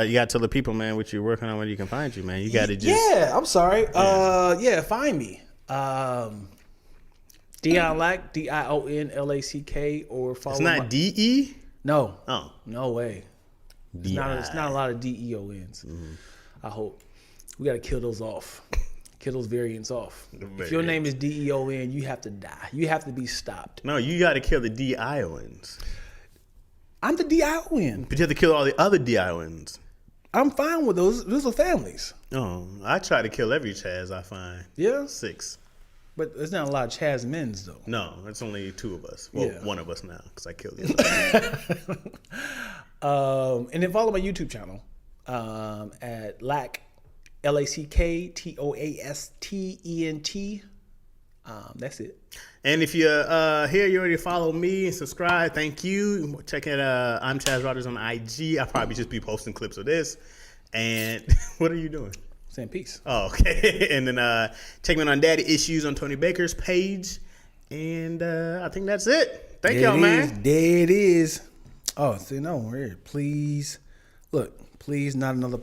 you gotta tell the people, man, what you're working on, where you can find you, man. You gotta just I'm sorry. Find me. Dion Lack, DionLack, or follow. It's not DE? No. Oh. No way. It's not a lot of DEONs. I hope. We gotta kill those off. Kill those variants off. If your name is DEON, you have to die. You have to be stopped. No, you gotta kill the DIONs. I'm the DION. But you have to kill all the other DIONs. I'm fine with those. Those are families. Oh, I try to kill every Chaz I find. Yeah. 6. But there's not a lot of Chaz Men's though. No, it's only 2 of us. Well, Yeah. 1 of us now because I killed the other. And then follow my YouTube channel at Lack, LACKTOASTENT. That's it. And if you're here, you already follow me and subscribe. Thank you. Check it. I'm Chaz Rogers on IG. I'll probably just be posting clips of this. And what are you doing? Saying peace. Oh, okay. And then check me out on Daddy Issues on Tony Baker's page. And I think that's it. Thank y'all, man. There it is. Oh, see, no, here. Please. Look, please, not another